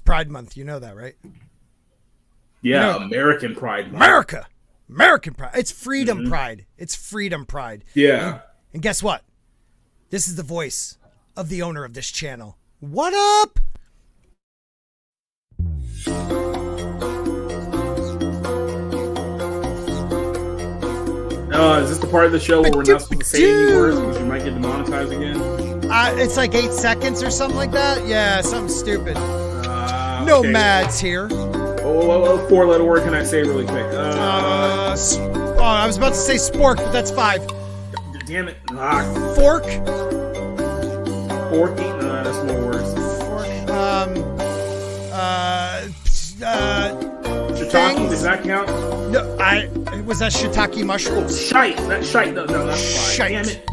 Pride Month. You know that, right? Yeah, You know, American Pride Month. American Pride. It's Freedom Pride. It's Freedom Pride. Yeah. And guess what? This is the voice of the owner of this channel. What up? Is this the part of the show where we're not supposed to say any words because you might get demonetized again? It's like 8 seconds or something like that. Yeah, something stupid. Okay. Nomads here. What 4-letter word can I say really quick? I was about to say spork, but that's 5. Damn it. Fork. Sporking? That's more words. Fork. Shiitake, does that count? No, was that shiitake mushrooms? Oh, shite. That's shite. No, that's fine. Shite. Damn it.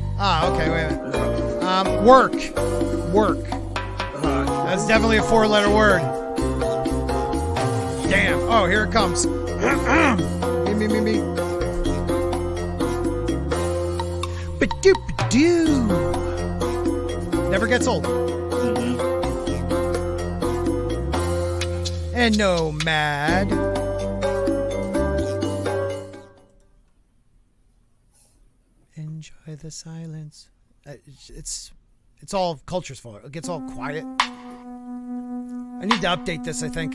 Okay, wait a minute. Work. That's definitely a 4-letter word. Damn. Oh, here it comes. Me. Ba-doop-doo. Never gets old. Mm-hmm. And nomad. Enjoy the silence. It's all culture's fault. It gets all quiet. I need to update this, I think.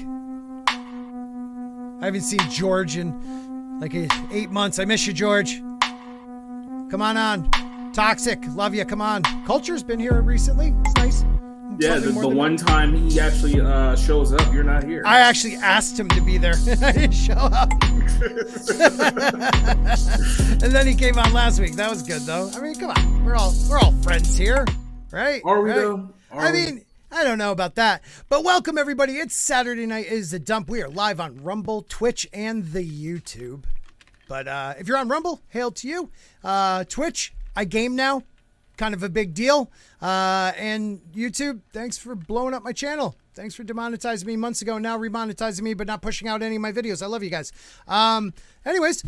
I haven't seen George in like 8 months. I miss you, George. Come on. Toxic. Love you. Come on. Culture's been here recently. It's nice. Yeah, the one time he actually shows up, you're not here. I actually asked him to be there. I didn't show up. And then he came on last week. That was good, though. I mean, come on. We're all friends here, right? Are we, right? though? I mean, I don't know about that. But welcome, everybody. It's Saturday night. It is The Dump. We are live on Rumble, Twitch, and the YouTube. But if you're on Rumble, hail to you. Twitch, I game now. Kind of a big deal. And YouTube, thanks for blowing up my channel. Thanks for demonetizing me months ago. Now remonetizing me, but not pushing out any of my videos. I love you guys. Anyways,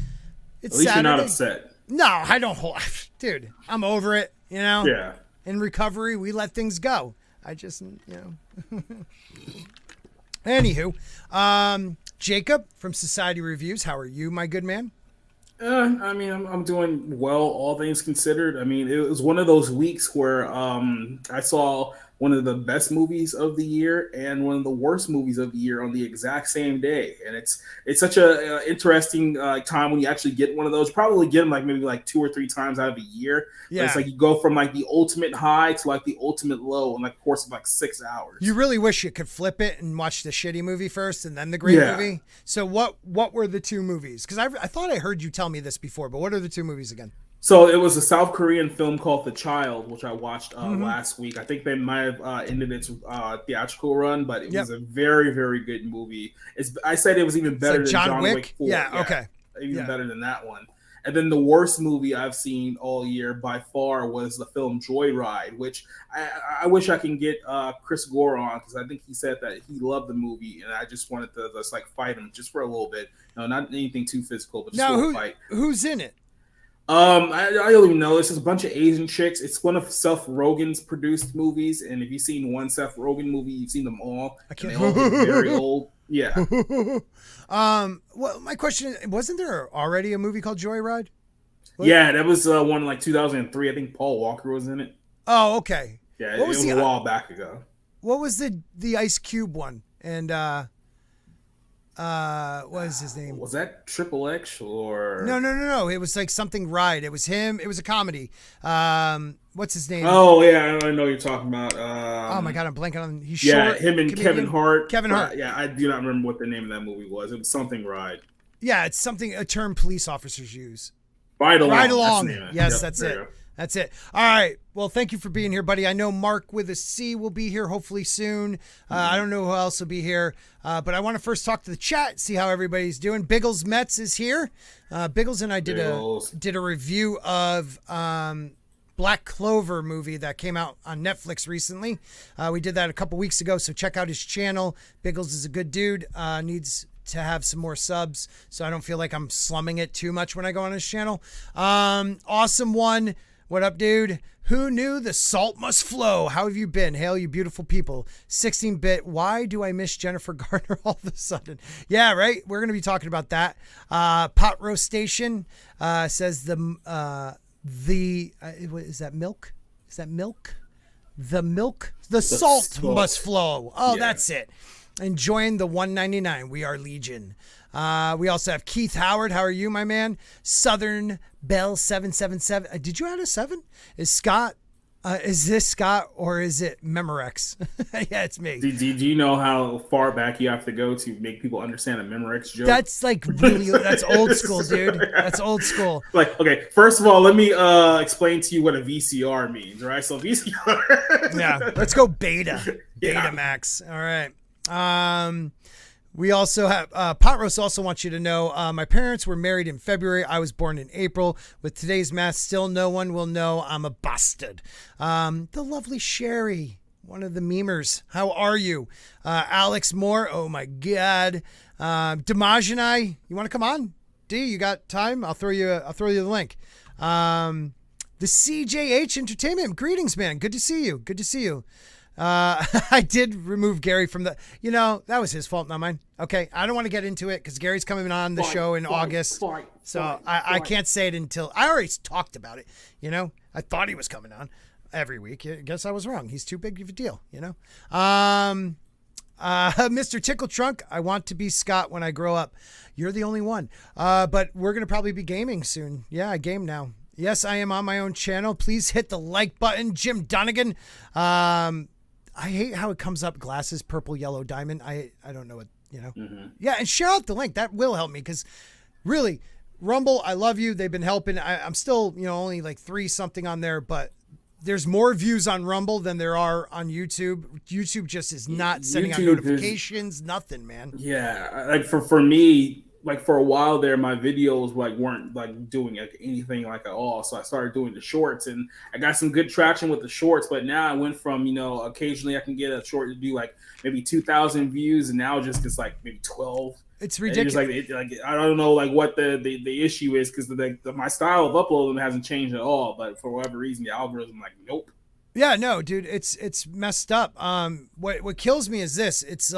it's At least Saturday. you're not upset. No, I don't. Dude, I'm over it. You know? Yeah. In recovery, we let things go. I just, Anywho, Jacob from Society Reviews. How are you, my good man? I mean, I'm doing well, all things considered. I mean, it was one of those weeks where I saw one of the best movies of the year and one of the worst movies of the year on the exact same day. And it's such a interesting time when you actually get one of those. Probably get them maybe 2 or 3 times out of a year. Yeah. But it's like you go from the ultimate high to the ultimate low in the course of 6 hours. You really wish you could flip it and watch the shitty movie first and then the great movie. So what were the 2 movies? Because I thought I heard you tell me this before, but what are the 2 movies again? So it was a South Korean film called The Child, which I watched last week. I think they might have ended its theatrical run, but it was a very, very good movie. I said it was even better than John Wick 4. Yeah, okay. Even better than that one. And then the worst movie I've seen all year by far was the film Joyride, which I wish I can get Chris Gore on, because I think he said that he loved the movie, and I just wanted to just fight him just for a little bit. No, not anything too physical, but just a fight. Who's in it? I don't even know. It's just a bunch of Asian chicks. It's one of Seth Rogen's produced movies, and if you've seen one Seth Rogen movie, you've seen them all. I can't. They all get very old. Yeah. Well, my question is, wasn't there already a movie called Joyride? Yeah, that was one 2003. I think Paul Walker was in it. Oh, okay. Yeah, it was a while back ago. What was the Ice Cube one? And what is his name? Was that Triple X or No. It was something Ride. It was him. It was a comedy. What's his name? Oh yeah, I know what you're talking about. Oh my god, I'm blanking on. He's short. Yeah, him and comedian. Kevin Hart. Kevin Hart. Yeah, I do not remember what the name of that movie was. It was something Ride. Yeah, it's something a term police officers use. Ride along. Ride along. Yes, that's it. That's it. All right. Well, thank you for being here, buddy. I know Mark with a C will be here hopefully soon. I don't know who else will be here, but I want to first talk to the chat, see how everybody's doing. Biggles Metz is here. Biggles and I did a review of Black Clover movie that came out on Netflix recently. We did that a couple weeks ago, so check out his channel. Biggles is a good dude. Needs to have some more subs, so I don't feel like I'm slumming it too much when I go on his channel. Awesome one. What up, dude? Who knew the salt must flow? How have you been? Hail, you beautiful people. 16-bit. Why do I miss Jennifer Garner all of a sudden? Yeah, right. We're going to be talking about that. Pot Roast Station says is that milk? Is that milk? The salt must flow. Oh, yeah. That's it. Enjoying the 199. We are Legion. We also have Keith Howard. How are you, my man? Southern Bell 777. Did you add a 7? Is Scott? Is this Scott or is it Memorex? Yeah, it's me. Do you know how far back you have to go to make people understand a Memorex joke? That's like really, that's old school, dude. That's old school. Like, okay, first of all, let me explain to you what a VCR means, right? So VCR. Yeah, let's go beta. Beta Max. All right. We also have Pot Roast also wants you to know my parents were married in February. I was born in April. With today's math, still no one will know I'm a bastard. The lovely Sherry, one of the memers. How are you? Alex Moore. Oh my God. Damaj and I. You want to come on? D, you got time? I'll throw you the link. The CJH Entertainment. Greetings, man. Good to see you. Good to see you. I did remove Gary from that was his fault, not mine. Okay. I don't want to get into it because Gary's coming on the show in August. I can't say it until I already talked about it. I thought he was coming on every week. I guess I was wrong. He's too big of a deal, Mr. Tickle Trunk. I want to be Scott when I grow up. You're the only one. But we're going to probably be gaming soon. Yeah, I game now. Yes, I am on my own channel. Please hit the like button. Jim Dunnigan. I hate how it comes up glasses, purple, yellow, diamond. I don't know what, Mm-hmm. Yeah, and share out the link. That will help me because really, Rumble, I love you. They've been helping. I'm still, only like 3 something on there, but there's more views on Rumble than there are on YouTube. YouTube just is not sending out notifications, nothing, man. Yeah, like for me, like for a while there, my videos weren't doing anything at all. So I started doing the shorts, and I got some good traction with the shorts. But now I went from occasionally I can get a short to do maybe 2,000 views, and now just it's maybe 12. It's ridiculous. I don't know what the issue is because my style of uploading hasn't changed at all. But for whatever reason, the algorithm nope. Yeah, no, dude, it's messed up. What kills me is this. It's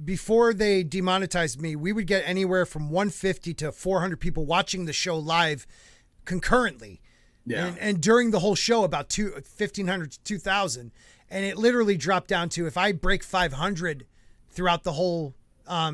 before they demonetized me, we would get anywhere from 150 to 400 people watching the show live concurrently. Yeah. And during the whole show, about 1,500 to 2,000. And it literally dropped down to, if I break 500 throughout the whole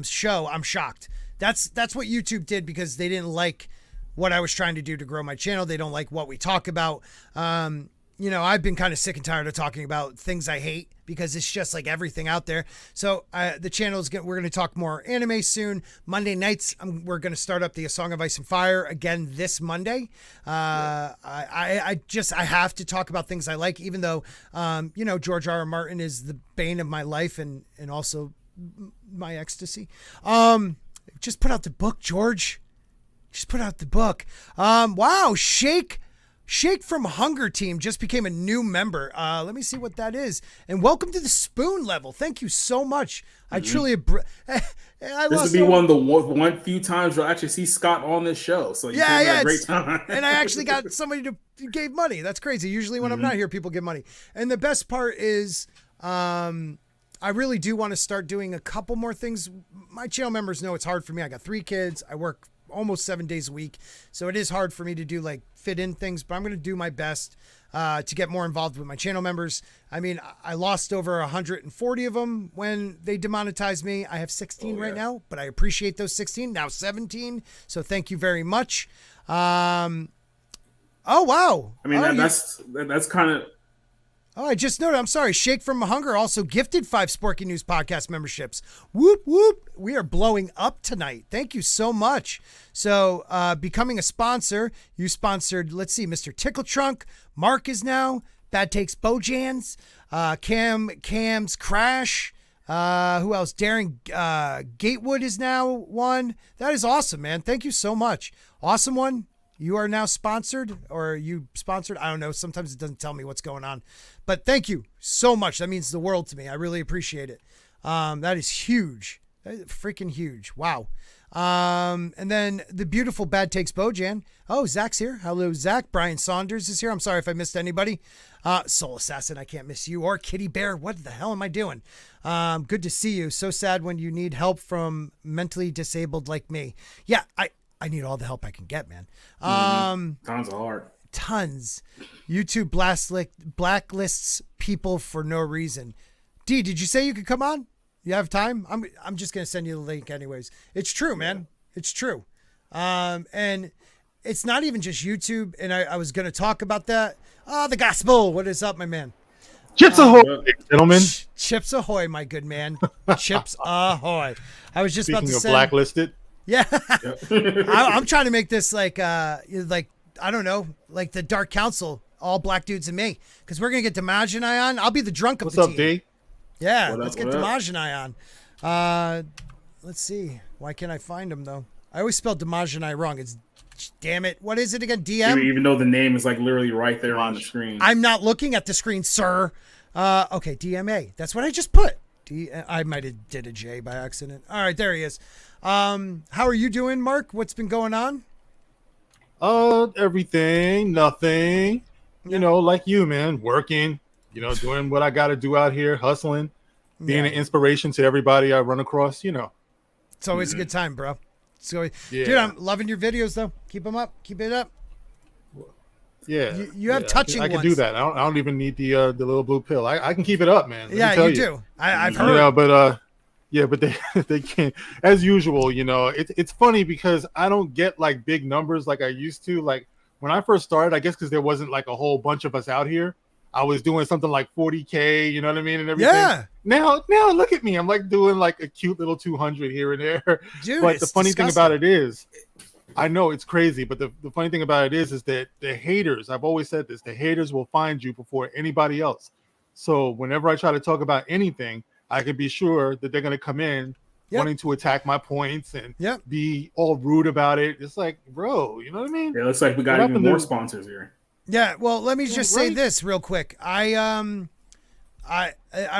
show, I'm shocked. That's what YouTube did because they didn't like what I was trying to do to grow my channel. They don't like what we talk about. I've been kind of sick and tired of talking about things I hate because it's just like everything out there. So the channel we're going to talk more anime soon. Monday nights, we're going to start up the A Song of Ice and Fire again this Monday. I have to talk about things I like, even though, George R. R. Martin is the bane of my life and also my ecstasy. Just put out the book, George. Just put out the book. Wow. Shake from Hunger Team just became a new member. Let me see what that is. And welcome to the spoon level. Thank you so much. Mm-hmm. I truly. This would be one of the one few times you'll actually see Scott on this show. So you had a great time. And I actually got somebody who gave money. That's crazy. Usually when I'm not here, people give money. And the best part is, I really do want to start doing a couple more things. My channel members know it's hard for me. I got 3 kids. I work almost 7 days a week. So it is hard for me to do fit in things, but I'm going to do my best to get more involved with my channel members. I mean, I lost over 140 of them when they demonetized me. I have 16 right now, but I appreciate those 16, now 17. So thank you very much. Oh, wow. I mean, that's kind of, Oh, I just noted. I'm sorry. Shake from Hunger also gifted 5 Sporking News podcast memberships. Whoop, whoop. We are blowing up tonight. Thank you so much. So becoming a sponsor, you sponsored, let's see, Mr. Tickle Trunk. Mark is now. Bad Takes Bojans. Cam's Crash. Who else? Darren Gatewood is now one. That is awesome, man. Thank you so much. Awesome one. You are now sponsored, or you sponsored. I don't know. Sometimes it doesn't tell me what's going on, but thank you so much. That means the world to me. I really appreciate it. That is huge. That is freaking huge. Wow. And then the beautiful Bad Takes Bojan. Oh, Zach's here. Hello, Zach. Brian Saunders is here. I'm sorry if I missed anybody. Soul Assassin, I can't miss you. Or Kitty Bear. What the hell am I doing? Good to see you. So sad when you need help from mentally disabled like me. Yeah, I need all the help I can get, man. Tons of heart. Tons. YouTube blacklists people for no reason. D, did you say you could come on? You have time? I'm just gonna send you the link anyways. It's true, man. It's true. And it's not even just YouTube. And I was gonna talk about that. The gospel. What is up, my man? Chips ahoy, gentlemen. Chips ahoy, my good man. Chips ahoy. I was just Speaking about to of say. blacklisted. Yeah. I'm trying to make this like I don't know, like the Dark Council, all black dudes and me, because we're gonna get Damaj and I on. I'll be the drunk of What's the up, team. D? Yeah, let's get Damaj and I on. Let's see. Why can't I find him though? I always spelled Damaj and I wrong. It's damn it. What is it again? DM. Even though the name is like literally right there on the screen. I'm not looking at the screen, sir. Okay, DMA. That's what I just put. I might have did a J by accident. All right, there he is. How are you doing, Mark? What's been going on? Everything, nothing. You know, like you, man, working, doing what I got to do out here, hustling, being an inspiration to everybody I run across, It's always a good time, bro. So, dude, I'm loving your videos, though. Keep them up. Keep it up. Yeah. You have touching I can ones. do that. I don't even need the little blue pill. I can keep it up, man. Yeah, you do. I've heard. But they can't, as usual, it's funny because I don't get like big numbers like I used to. Like when I first started, I guess because there wasn't like a whole bunch of us out here, I was doing something like 40K, you know what I mean? And everything. Yeah. Now look at me. I'm like doing like a cute little 200 here and there. Dude, but the funny thing about it is, I know it's crazy, but the funny thing about it is that the haters, I've always said this, the haters will find you before anybody else. So whenever I try to talk about anything, I could be sure that they're going to come in wanting to attack my points and be all rude about it. It's like, bro, you know what I mean? Yeah, it looks like we got even more sponsors here. Yeah, well, let me just say this real quick. I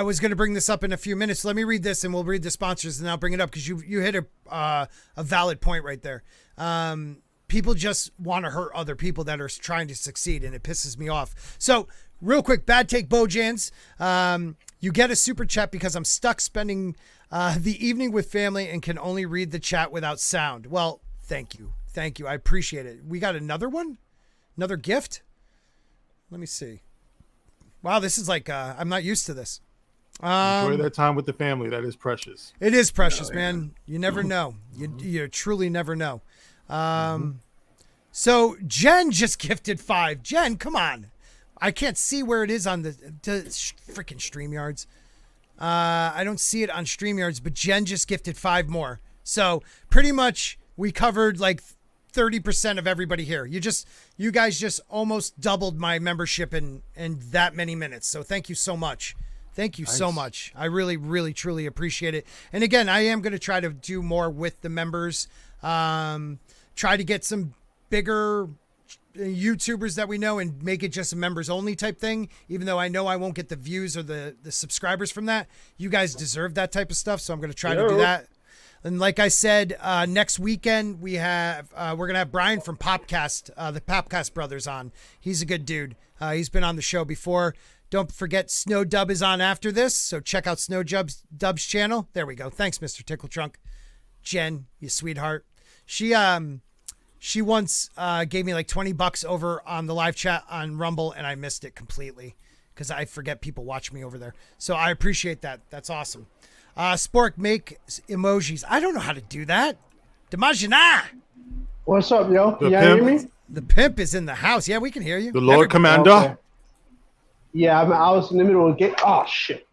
was going to bring this up in a few minutes. Let me read this, and we'll read the sponsors, and I'll bring it up because you hit a valid point right there. People just want to hurt other people that are trying to succeed, and it pisses me off. So, real quick, Bad Take Bojans. You get a super chat because I'm stuck spending the evening with family and can only read the chat without sound. Well, thank you. Thank you. I appreciate it. We got another one? Another gift? Let me see. Wow, this is like, I'm not used to this. Enjoy that time with the family. That is precious. It is precious, man. You never know. You truly never know. So Jen just gifted 5. Jen, come on. I can't see where it is on the freaking StreamYards. I don't see it on StreamYards, but Jen just gifted 5 more. So pretty much we covered like 30% of everybody here. You guys just almost doubled my membership in that many minutes. So thank you so much. Thank you so much. I really, really, truly appreciate it. And again, I am going to try to do more with the members. Try to get some bigger YouTubers that we know and make it just a members only type thing, even though I know I won't get the views or the subscribers from that. You guys deserve that type of stuff, so I'm going to try to do that. And like I said, next weekend we're going to have Brian from Popcast, the Popcast brothers on. He's a good dude. He's been on the show before. Don't forget Snow Dub is on after this, so check out Snow Dub's channel. There we go. Thanks, Mr. Tickle Trunk. Jen, you sweetheart. She once gave me like $20 over on the live chat on Rumble, and I missed it completely because I forget people watch me over there. So I appreciate that. That's awesome. Spork, make emojis. I don't know how to do that. Demajana. What's up, yo? You hear me? The pimp is in the house. Yeah, we can hear you. The Lord Commander. Okay. Yeah, I was in the middle of game. Oh shit!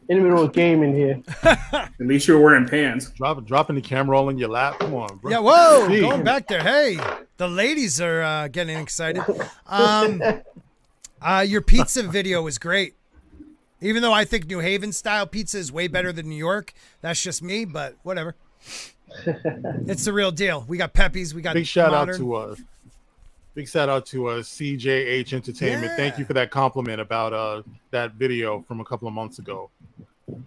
In the middle of gaming here. At least you're wearing pants. Dropping the camera all in your lap. Come on, bro. Yeah, whoa, going back there. Hey, the ladies are getting excited. Your pizza video was great. Even though I think New Haven style pizza is way better than New York. That's just me, but whatever. It's the real deal. We got Pepe's. We got big shout out to CJH Entertainment. Yeah. Thank you for that compliment about that video from a couple of months ago.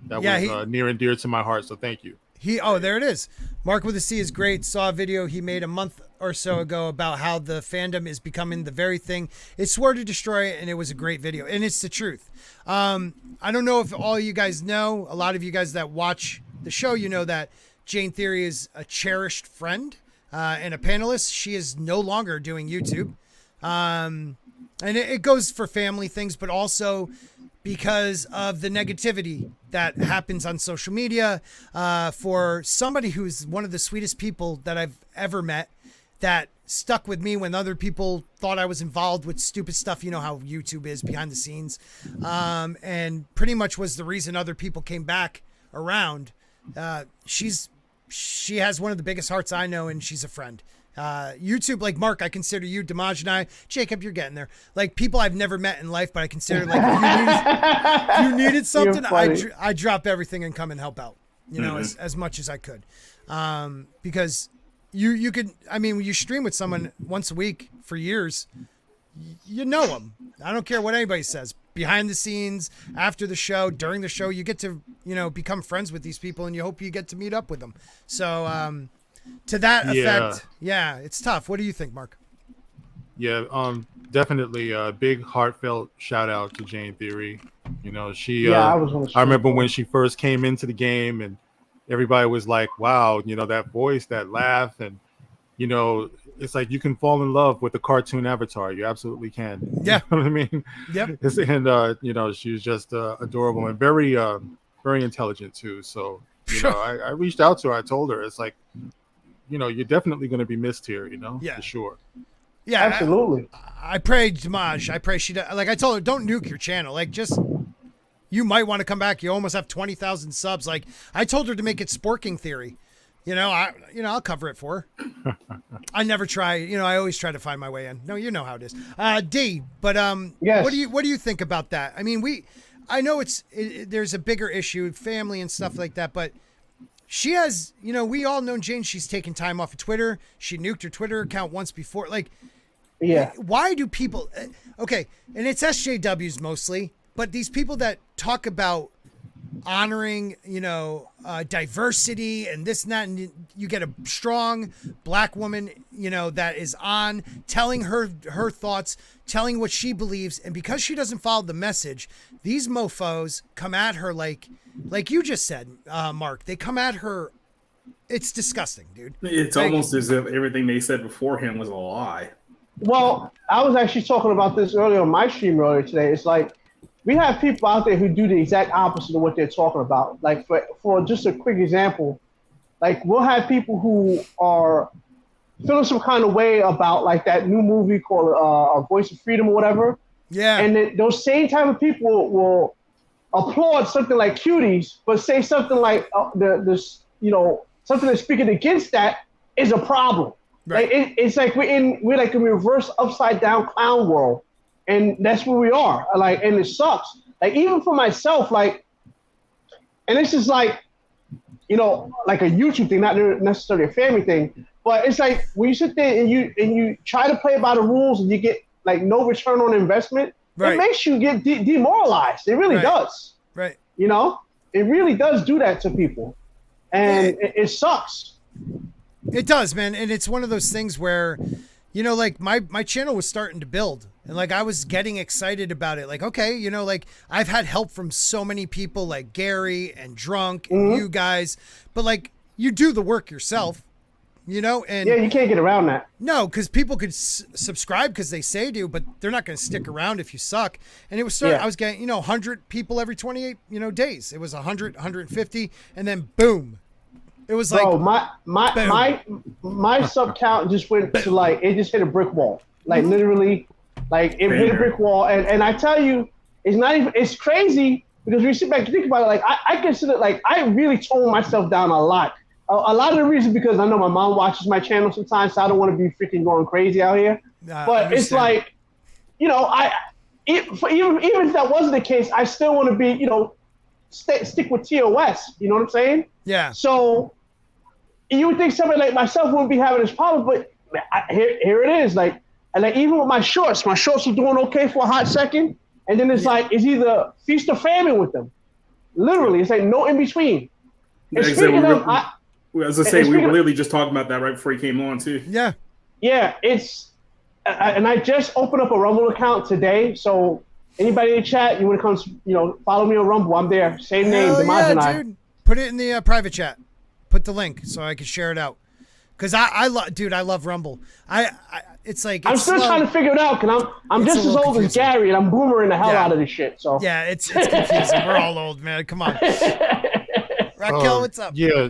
That was near and dear to my heart. So thank you. There it is. Mark with a C is great. Saw a video he made a month or so ago about how the fandom is becoming the very thing it swore to destroy, and it was a great video, and it's the truth. I don't know if all you guys know, a lot of you guys that watch the show, you know that Jane Theory is a cherished friend and a panelist. She is no longer doing YouTube. And it goes for family things, but also because of the negativity that happens on social media, for somebody who's one of the sweetest people that I've ever met, that stuck with me when other people thought I was involved with stupid stuff. You know how YouTube is behind the scenes, and pretty much was the reason other people came back around. She has one of the biggest hearts I know, and she's a friend. YouTube, like Mark, I consider you, Damaj and I, Jacob, you're getting there. Like people I've never met in life, but I consider like if you needed something, I drop everything and come and help out, you know, as much as I could. Because you could, I mean, when you stream with someone once a week for years, you know them. I don't care what anybody says. Behind the scenes, after the show, during the show, you get to, you know, become friends with these people, and you hope you get to meet up with them. So, to that effect, yeah, it's tough. What do you think, Mark? Yeah, definitely a big heartfelt shout out to Jane Theory. You know, she, I remember when she first came into the game and everybody was like, wow, you know, that voice, that laugh. And, you know, it's like you can fall in love with the cartoon avatar. You absolutely can. Yeah. You know what I mean? Yep. And, you know, she was just adorable and very, very intelligent too. So, you know, I reached out to her. I told her, it's like, you know, you're definitely going to be missed here, you know, for sure. Yeah, absolutely. I pray, Damaj. I pray she does. Like I told her, don't nuke your channel. Like just, you might want to come back. You almost have 20,000 subs. Like I told her to make it Sporking Theory. You know, I'll cover it for her. I never try. You know, I always try to find my way in. No, you know how it is. D. But yes. What do you think about that? I mean, I know there's a bigger issue, family and stuff like that, but. She has, you know, we all know Jane. She's taken time off of Twitter. She nuked her Twitter account once before. Like, yeah. Why do people? Okay, and it's SJWs mostly, but these people that talk about honoring, you know, diversity and this and that, and you get a strong black woman, you know, that is on telling her thoughts, telling what she believes, and because she doesn't follow the message, these mofos come at her like you just said, Mark. They come at her. It's disgusting, dude. It's almost as if everything they said beforehand was a lie. Well, I was actually talking about this earlier on my stream earlier today. It's like we have people out there who do the exact opposite of what they're talking about. Like for just a quick example, like we'll have people who are feeling some kind of way about like that new movie called A Voice of Freedom or whatever. Yeah. And then those same type of people will applaud something like Cuties, but say something like this, you know, something that's speaking against that is a problem. Right. Like it's like we're like in a reverse upside down clown world, and that's where we are. Like, and it sucks. Like even for myself, like, and this is like, you know, like a YouTube thing, not necessarily a family thing, but it's like when you sit there and you try to play by the rules and you get like no return on investment. Right. It makes you get demoralized. It really does. Right. You know, it really does do that to people. And it sucks. It does, man. And it's one of those things where, you know, like my channel was starting to build and like I was getting excited about it. Like, okay, you know, like I've had help from so many people like Gary and Drunk and you guys, but like you do the work yourself. You know, and yeah, you can't get around that. No, because people could subscribe because they say do, but they're not going to stick around if you suck. And it was I was getting, you know, 100 people every 28, you know, days. It was 100, 150, and then boom, it was like my sub count just went to like it just hit a brick wall, like literally, like it hit a brick wall. And I tell you, it's not even. It's crazy because when you sit back and think about it, like I consider like I really toned myself down a lot. A lot of the reason because I know my mom watches my channel sometimes, so I don't want to be freaking going crazy out here. But it's like, you know, even if that wasn't the case, I still want to be, you know, stick with TOS. You know what I'm saying? Yeah. So you would think somebody like myself wouldn't be having this problem, but here it is. Like, and like even with my shorts are doing okay for a hot second, and then it's like it's either feast or famine with them. Literally, it's like no in between. And speaking of, As I say, we were literally just talking about that right before he came on too. Yeah. Yeah, and I just opened up a Rumble account today, so anybody in the chat, you want to come, follow me on Rumble, I'm there. Same name, Dimash and I. Dude. Put it in the private chat. Put the link so I can share it out. Because I love Rumble. It's I'm still trying to figure it out because I'm just as old as Gary and I'm boomering the hell out of this shit. So yeah, it's confusing. We're all old, man. Come on. Raquel, what's up? Yeah,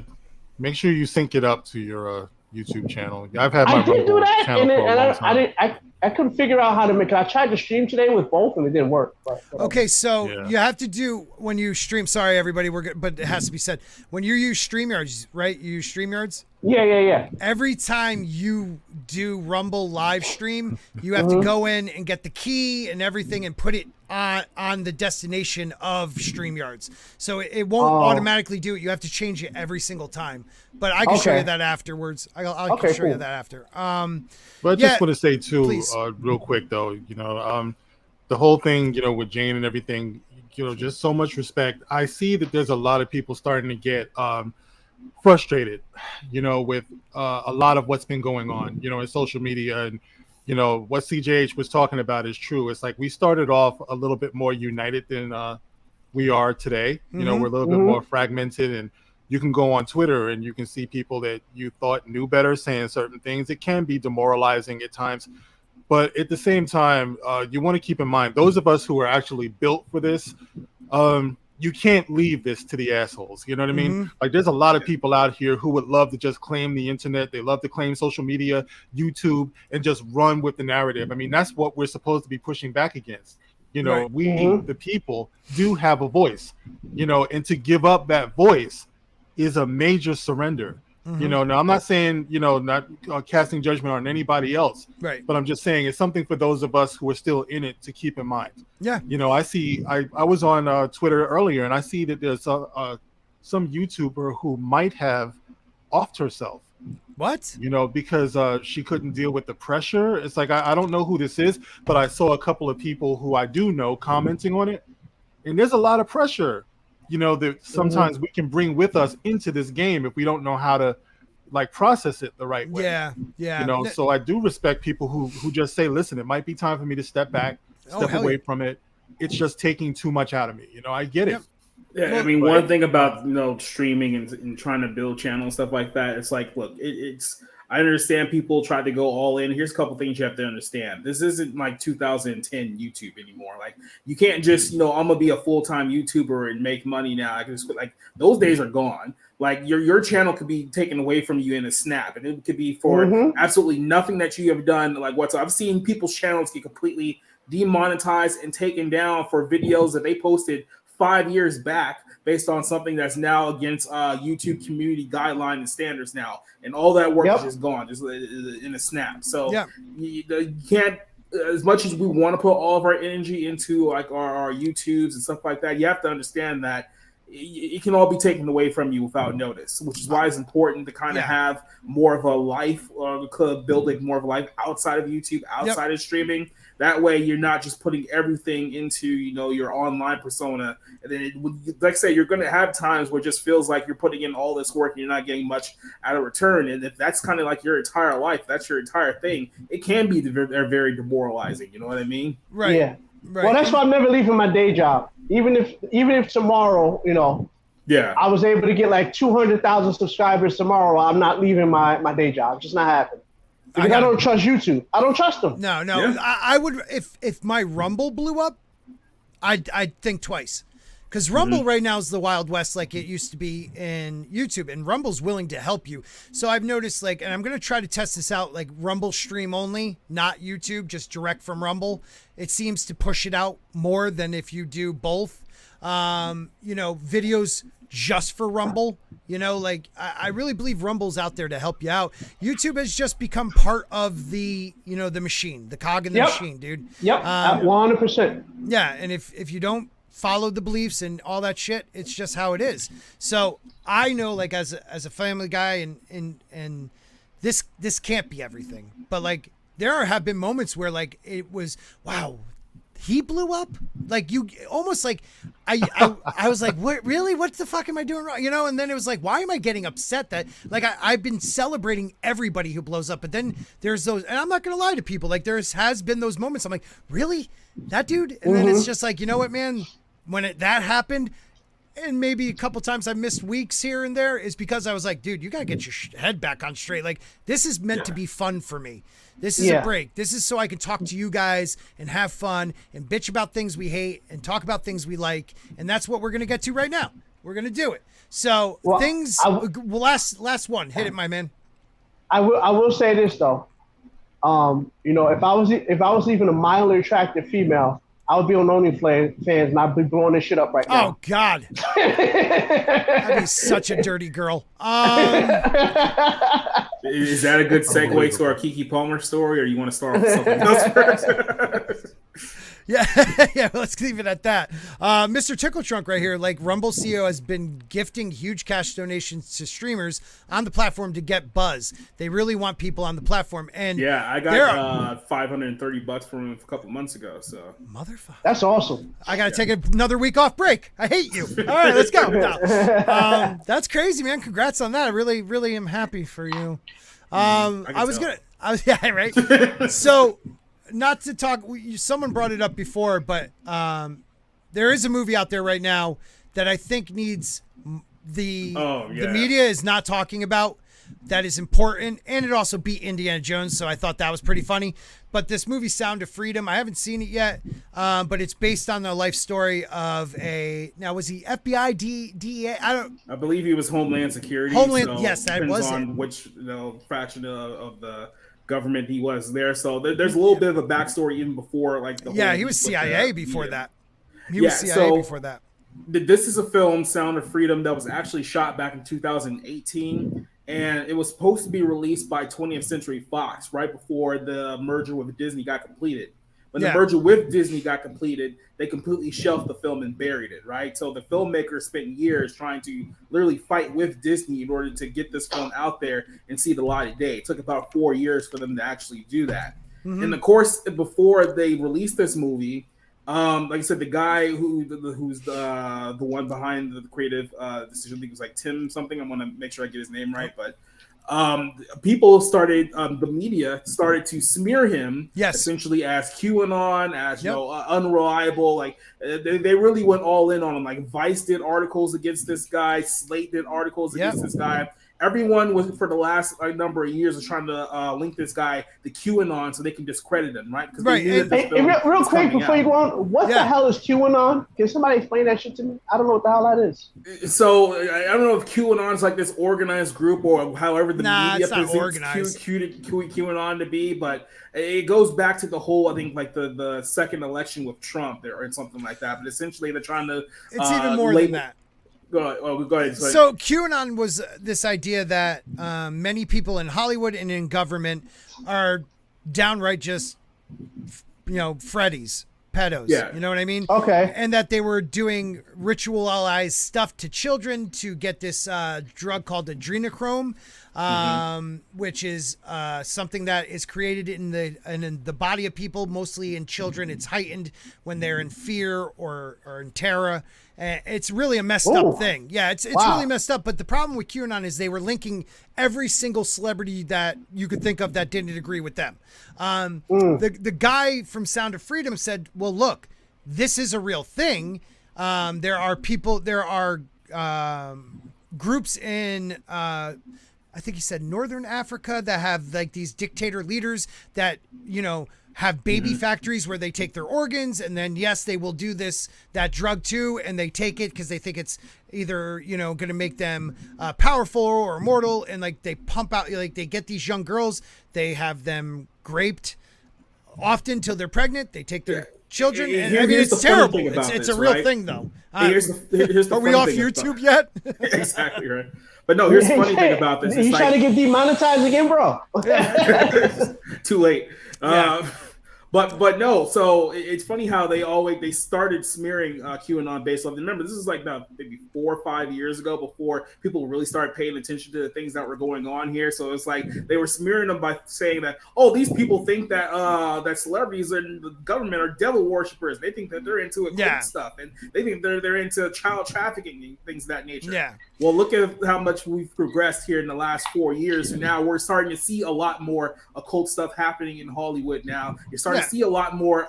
make sure you sync it up to your YouTube channel. I've had my I did do that, and I couldn't figure out how to make it. I tried to stream today with both, and it didn't work. Okay, so you have to do when you stream. Sorry, everybody, we're good, but it has to be said when you use StreamYards, right? You use StreamYards. Yeah. Every time you do Rumble live stream, you have to go in and get the key and everything and put it on the destination of StreamYards. So it won't automatically do it. You have to change it every single time. But I can show you that afterwards. I can show you that after. But I just want to say too, real quick though, the whole thing, with Jane and everything, just so much respect. I see that there's a lot of people starting to get frustrated, with a lot of what's been going on, in social media. And, what CJH was talking about is true. It's like we started off a little bit more united than we are today. We're a little bit more fragmented, and you can go on Twitter and you can see people that you thought knew better saying certain things. It can be demoralizing at times. But at the same time, you want to keep in mind, those of us who are actually built for this, you can't leave this to the assholes. You know what I mean? Like, there's a lot of people out here who would love to just claim the internet. They love to claim social media, YouTube, and just run with the narrative. I mean, that's what we're supposed to be pushing back against. We, the people, do have a voice, and to give up that voice is a major surrender. Now I'm not saying, not casting judgment on anybody else, right? But I'm just saying it's something for those of us who are still in it to keep in mind. Yeah. I see, I was on Twitter earlier and I see that there's some YouTuber who might have offed herself. What? Because she couldn't deal with the pressure. It's like, I don't know who this is, but I saw a couple of people who I do know commenting on it. And there's a lot of pressure, that sometimes we can bring with us into this game if we don't know how to process it the right way. Yeah. So I do respect people who just say, listen, it might be time for me to step back, step away from it. It's just taking too much out of me. I get it. Yeah, I mean, one thing about streaming and trying to build channels and stuff like that, it's like, look, it's I understand people try to go all in. Here's a couple things you have to understand. This isn't like 2010 YouTube anymore. Like, you can't just, I'm gonna be a full-time YouTuber and make money now. I can just those days are gone. Like, your channel could be taken away from you in a snap, and it could be for absolutely nothing that you have done. Like, I've seen people's channels get completely demonetized and taken down for videos that they posted 5 years back based on something that's now against YouTube community guideline and standards now, and all that work is just gone, just in a snap. So you can't, as much as we want to put all of our energy into our YouTubes and stuff like that, you have to understand that it can all be taken away from you without notice, which is why it's important to kind of have more of a life, or building more of a life outside of YouTube, outside of streaming. That way, you're not just putting everything into, your online persona. And then, like I say, you're going to have times where it just feels like you're putting in all this work and you're not getting much out of return. And if that's kind of like your entire life, that's your entire thing, it can be very demoralizing. You know what I mean? Right. Yeah. Right. Well, that's why I'm never leaving my day job. Even if tomorrow, I was able to get 200,000 subscribers tomorrow, I'm not leaving my day job. It's just not happening. Because I don't trust YouTube. I don't trust them. No. Yeah. I would, if my Rumble blew up, I'd think twice. Because Rumble right now is the Wild West like it used to be in YouTube, and Rumble's willing to help you. So I've noticed, and I'm going to try to test this out, Rumble stream only, not YouTube, just direct from Rumble. It seems to push it out more than if you do both. Videos just for Rumble, I really believe Rumble's out there to help you out. YouTube has just become part of the, the machine, the cog in the machine, dude. Yep. 100%. Yeah. And if you don't follow the beliefs and all that shit, it's just how it is. So I know, as a family guy, and this can't be everything, but there have been moments where it was, wow, he blew up. Like you almost like I was like, what really? What the fuck am I doing wrong? You know, and then it was like, why am I getting upset that like I've been celebrating everybody who blows up, but then there's those, and I'm not gonna lie to people, like has been those moments. I'm like, really? That dude? And then it's just like, you know what, man? When that happened, and maybe a couple times I missed weeks here and there, is because I was like, dude, you got to get your head back on straight. Like, this is meant to be fun for me. This is a break. This is so I can talk to you guys and have fun and bitch about things we hate and talk about things we like. And that's what we're going to get to right now. We're going to do it. So last one, hit it, my man. I will say this though. You know, if I was even a mildly attractive female, I would be on OnlyFans and I'd be blowing this shit up right now. Oh God, I'd be such a dirty girl. Is that a good segue to our Kiki Palmer story, or you want to start with something else first? Yeah, let's leave it at that. Mr. Tickle Trunk right here, like Rumble CEO has been gifting huge cash donations to streamers on the platform to get buzz. They really want people on the platform. And yeah, I got $530 from him a couple months ago. So motherfucker, that's awesome. I got to take another week off break. I hate you. All right, let's go. No. That's crazy, man. Congrats on that. I really, really am happy for you. Yeah, right. So. Not to talk, someone brought it up before, but there is a movie out there right now that I think needs the media is not talking about, that is important, and it also beat Indiana Jones, so I thought that was pretty funny. But this movie, Sound of Freedom, I haven't seen it yet, but it's based on the life story of was he FBI, DEA? I believe he was Homeland Security. Yes, that was on it. Which fraction of the government he was there, so there's a little bit of a backstory even before like he was CIA before that. He was CIA before that. This is a film, Sound of Freedom, that was actually shot back in 2018, and it was supposed to be released by 20th Century Fox right before the merger with Disney got completed. When the merger with Disney got completed, they completely shelved the film and buried it, right? So the filmmakers spent years trying to literally fight with Disney in order to get this film out there and see the light of day. It took about 4 years for them to actually do that. Mm-hmm. And of course, before they released this movie, like I said, the guy who's the one behind the creative decision, I think it was like Tim something. I'm going to make sure I get his name right, but people started, the media started to smear him, essentially as QAnon, as unreliable. Like they really went all in on him. Like Vice did articles against this guy, Slate did articles against this guy. Everyone was, for the last number of years, was trying to link this guy to QAnon so they can discredit him, right? Real quick before you go on, what the hell is QAnon? Can somebody explain that shit to me? I don't know what the hell that is. So I don't know if QAnon is like this organized group or however the media presents QAnon to be, but it goes back to the whole, I think, like the second election with Trump or something like that. But essentially, they're trying to. It's even more than that. Go ahead. So QAnon was this idea that many people in Hollywood and in government are downright just, Freddies, pedos. Yeah. You know what I mean? Okay. And that they were doing ritualized stuff to children to get this drug called adrenochrome, which is something that is created in the body of people, mostly in children. It's heightened when they're in fear or in terror. It's really a messed up thing. Yeah, it's really messed up. But the problem with QAnon is they were linking every single celebrity that you could think of that didn't agree with them. The guy from Sound of Freedom said, well, look, this is a real thing. There are groups in, I think he said Northern Africa, that have like these dictator leaders that, have baby factories where they take their organs, and then they will do that drug too, and they take it because they think it's either going to make them powerful or immortal, and like they pump out, like they get these young girls, they have them raped often till they're pregnant, they take their children, and I mean it's terrible. It's a real thing though. Here's the are we off YouTube yet? Exactly right. But no, here's the funny thing about this. You trying to get demonetized again, bro? Too late. But no. So it's funny how they started smearing QAnon based off. Remember, this is like maybe 4 or 5 years ago before people really started paying attention to the things that were going on here. So it's like they were smearing them by saying that, oh, these people think that that celebrities and the government are devil worshippers. They think that they're into occult stuff, and they think they're into child trafficking and things of that nature. Yeah. Well, look at how much we've progressed here in the last 4 years. And now we're starting to see a lot more occult stuff happening in Hollywood now. You're starting to see a lot more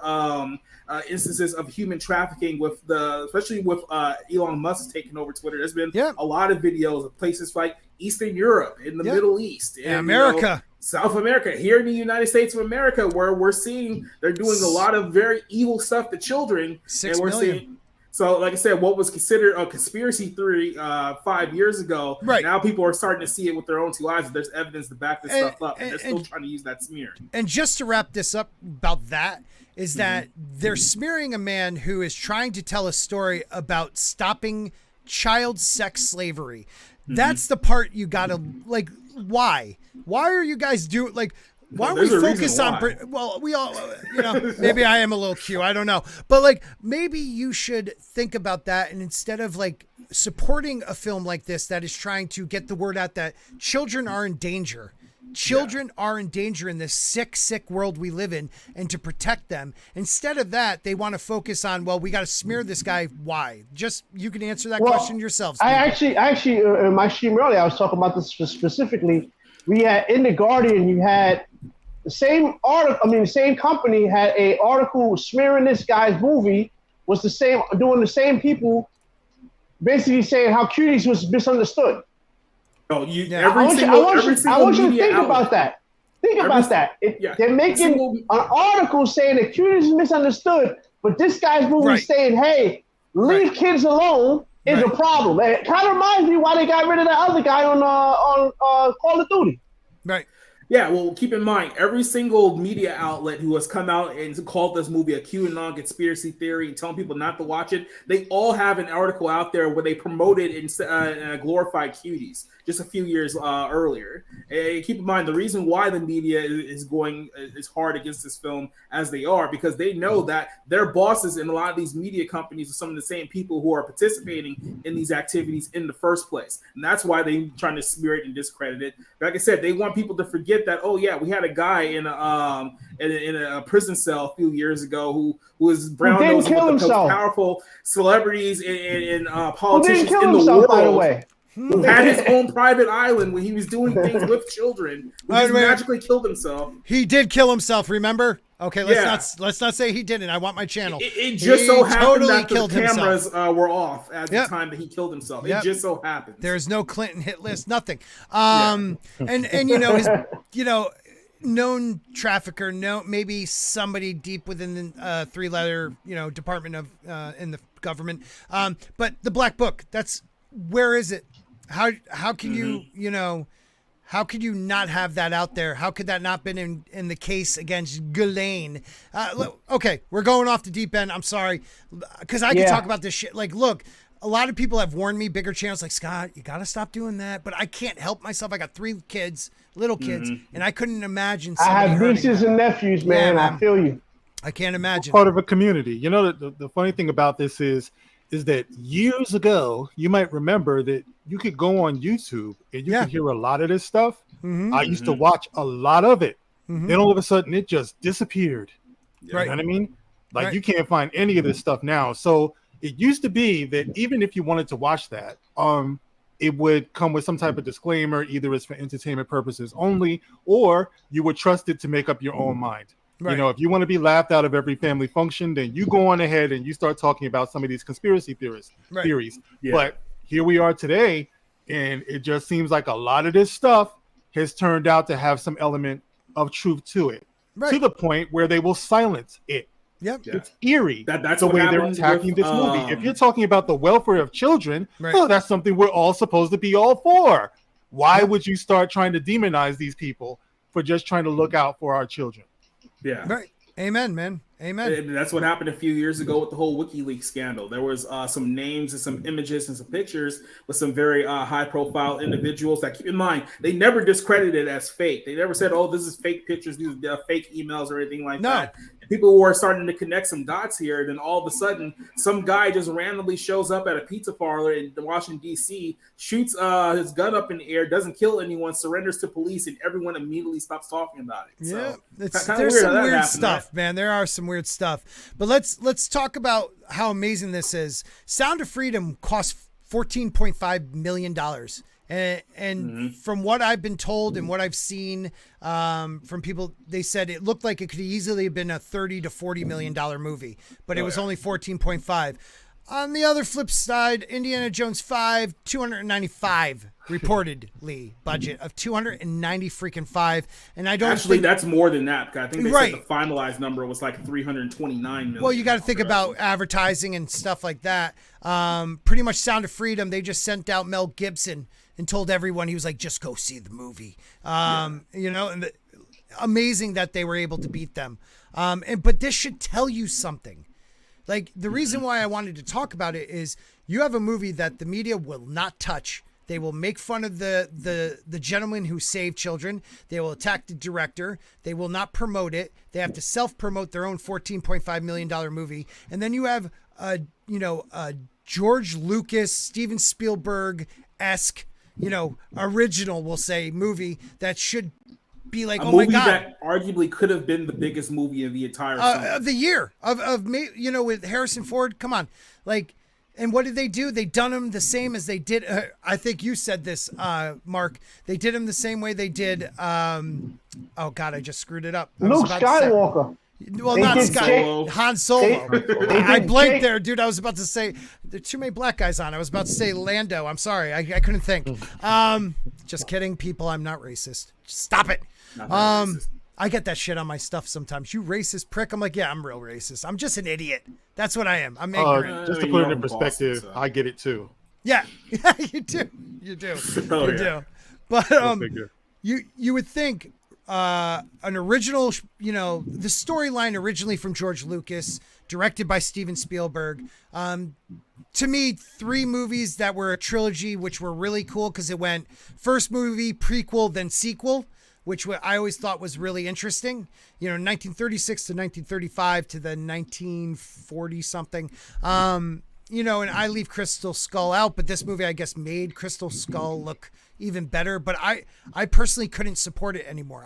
instances of human trafficking especially with Elon Musk taking over Twitter. There's been a lot of videos of places like Eastern Europe, in the Middle East, and America. South America, here in the United States of America, where we're seeing they're doing a lot of very evil stuff to children. 6 million. Seeing, so, like I said, what was considered a conspiracy theory 5 years ago, now people are starting to see it with their own 2 eyes. There's evidence to back this stuff up, and they're still trying to use that smear. And just to wrap this up about that, is that they're smearing a man who is trying to tell a story about stopping child sex slavery. That's the part you gotta, like, why? Why are you guys doing, like, why don't we focus on, well, we all, maybe I am a little Q, I don't know. But, like, maybe you should think about that, and instead of, like, supporting a film like this that is trying to get the word out that children are in danger. Children are in danger in this sick world we live in, and to protect them. Instead of that, they want to focus on, well, we got to smear this guy. Why? Just, you can answer that question yourselves. I actually, in my stream earlier, I was talking about this specifically. We had, in The Guardian, you had the same article, the same company had a article smearing this guy's movie, was the same, doing the same people, basically saying how Cuties was misunderstood. Oh, I want you to think about that. Think about that. They're making an article saying that Cuties is misunderstood, but this guy's movie saying, hey, leave kids alone is a problem. And it kind of reminds me why they got rid of that other guy on Call of Duty. Right. Yeah, well, keep in mind, every single media outlet who has come out and called this movie a QAnon conspiracy theory and telling people not to watch it, they all have an article out there where they promoted and glorified Cuties just a few years earlier. And keep in mind, the reason why the media is going as hard against this film as they are, because they know that their bosses in a lot of these media companies are some of the same people who are participating in these activities in the first place. And that's why they're trying to smear it and discredit it. Like I said, they want people to forget that, oh yeah, we had a guy in a prison cell a few years ago who was brown nosed with the most powerful celebrities and politicians in the world. By the way. Who had his own private island when he was doing things with children. He magically killed himself. He did kill himself, remember? Okay, let's not say he didn't. I want my channel. It just so happened that the cameras were off at the time that he killed himself. It just so happened. There's no Clinton hit list, nothing. And his known trafficker, maybe somebody deep within the 3-letter department of in the government. But the Black Book, where is it? How can you how could you not have that out there? How could that not been in the case against Ghislaine? Okay, we're going off the deep end. I'm sorry, because I can talk about this shit. Like, look, a lot of people have warned me, bigger channels, like, Scott, you got to stop doing that. But I can't help myself. I got 3 kids, little kids, and I couldn't imagine. I have nieces and nephews, man. I feel you. I can't imagine. Part of a community. The funny thing about this is that years ago, you might remember that you could go on YouTube and you could hear a lot of this stuff. I used to watch a lot of it. Then all of a sudden it just disappeared. You know what I mean? Like you can't find any of this stuff now. So it used to be that even if you wanted to watch that, it would come with some type of disclaimer, either it's for entertainment purposes only, or you would trust it to make up your own mind. Right. If you want to be laughed out of every family function, then you go on ahead and you start talking about some of these conspiracy theories. Yeah. But here we are today, and it just seems like a lot of this stuff has turned out to have some element of truth to it, to the point where they will silence it. Yep. It's eerie. That's the way they're attacking this movie. If you're talking about the welfare of children, that's something we're all supposed to be all for. Why would you start trying to demonize these people for just trying to look out for our children? Yeah. Right. Amen, man. Amen. And that's what happened a few years ago with the whole WikiLeaks scandal. There was some names and some images and some pictures with some very high-profile individuals that, keep in mind, they never discredited it as fake. They never said, "Oh, this is fake pictures, these are fake emails," or anything like that. people were starting to connect some dots here. Then all of a sudden, some guy just randomly shows up at a pizza parlor in Washington, D.C., shoots his gun up in the air, doesn't kill anyone, surrenders to police, and everyone immediately stops talking about it. Yeah, So, there's some weird happened, stuff, right? man. There are some weird stuff. But let's talk about how amazing this is. Sound of Freedom cost $14.5 million. And from what I've been told and what I've seen from people, they said it looked like it could easily have been a $30 to $40 million movie, but it was only 14.5. On the other flip side, Indiana Jones 5, 295 reportedly budget of 290 freaking 5, and I don't Actually think that's more than that. Because I think they Right. said the finalized number was like 329 million. Well, you got to think about advertising and stuff like that. Pretty much Sound of Freedom, they just sent out Mel Gibson and told everyone, he was like, just go see the movie. You know, and amazing that they were able to beat them. But this should tell you something. Like, the reason why I wanted to talk about it is you have a movie that the media will not touch. They will make fun of the gentleman who saved children. They will attack the director. They will not promote it. They have to self-promote their own $14.5 million movie. And then you have a George Lucas, Steven Spielberg-esque, original, we'll say, movie that should be like, a oh my movie God. that arguably could have been the biggest movie of the entire summer. Of the year with Harrison Ford. Come on. Like, and what did they do? They done him the same as they did. I think you said this, Mark. They did him the same way they did. Oh God, I just screwed it up. Luke Skywalker. Well, not Solo. Han Solo. I did blanked Jake- there, dude. I was about to say there are too many black guys on. I was about to say Lando. I'm sorry. I couldn't think. Just kidding, people. I'm not racist. Stop it. Not racist. I get that shit on my stuff sometimes. You racist prick. I'm like, yeah, I'm real racist. I'm just an idiot. That's what I am. I'm ignorant. Just I to mean, put it you're in from perspective, Boston, so. I get it too. Yeah, you do. You do. Oh, You yeah. do. But Go figure. you would think an original, the storyline originally from George Lucas, directed by Steven Spielberg. To me, 3 movies that were a trilogy, which were really cool because it went first movie, prequel, then sequel, which I always thought was really interesting. 1936 to 1935 to the 1940 something. And I leave Crystal Skull out, but this movie, I guess, made Crystal Skull look even better. But I personally couldn't support it anymore.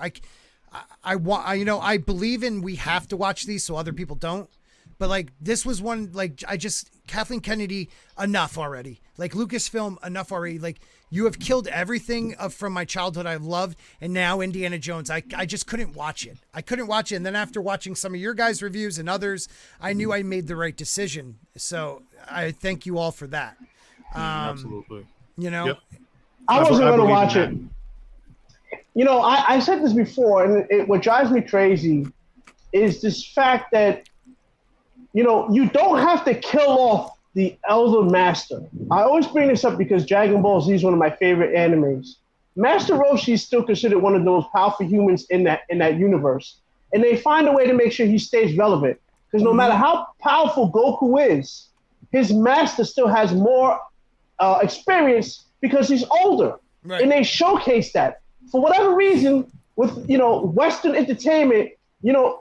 I believe in we have to watch these so other people don't. But like this was one, like Kathleen Kennedy, enough already. Like Lucasfilm, enough already. Like you have killed everything from my childhood I've loved, and now Indiana Jones. I just couldn't watch it. I couldn't watch it. And then after watching some of your guys' reviews and others, I knew I made the right decision. So I thank you all for that. Absolutely. Yep. I wasn't going to believe watch in it. I said this before, and what drives me crazy is this fact that, you don't have to kill off the Elder Master. I always bring this up because Dragon Ball Z is one of my favorite animes. Master Roshi is still considered one of the most powerful humans in that universe. And they find a way to make sure he stays relevant. Because no matter how powerful Goku is, his master still has more experience because he's older. Right. And they showcase that. For whatever reason, with Western entertainment,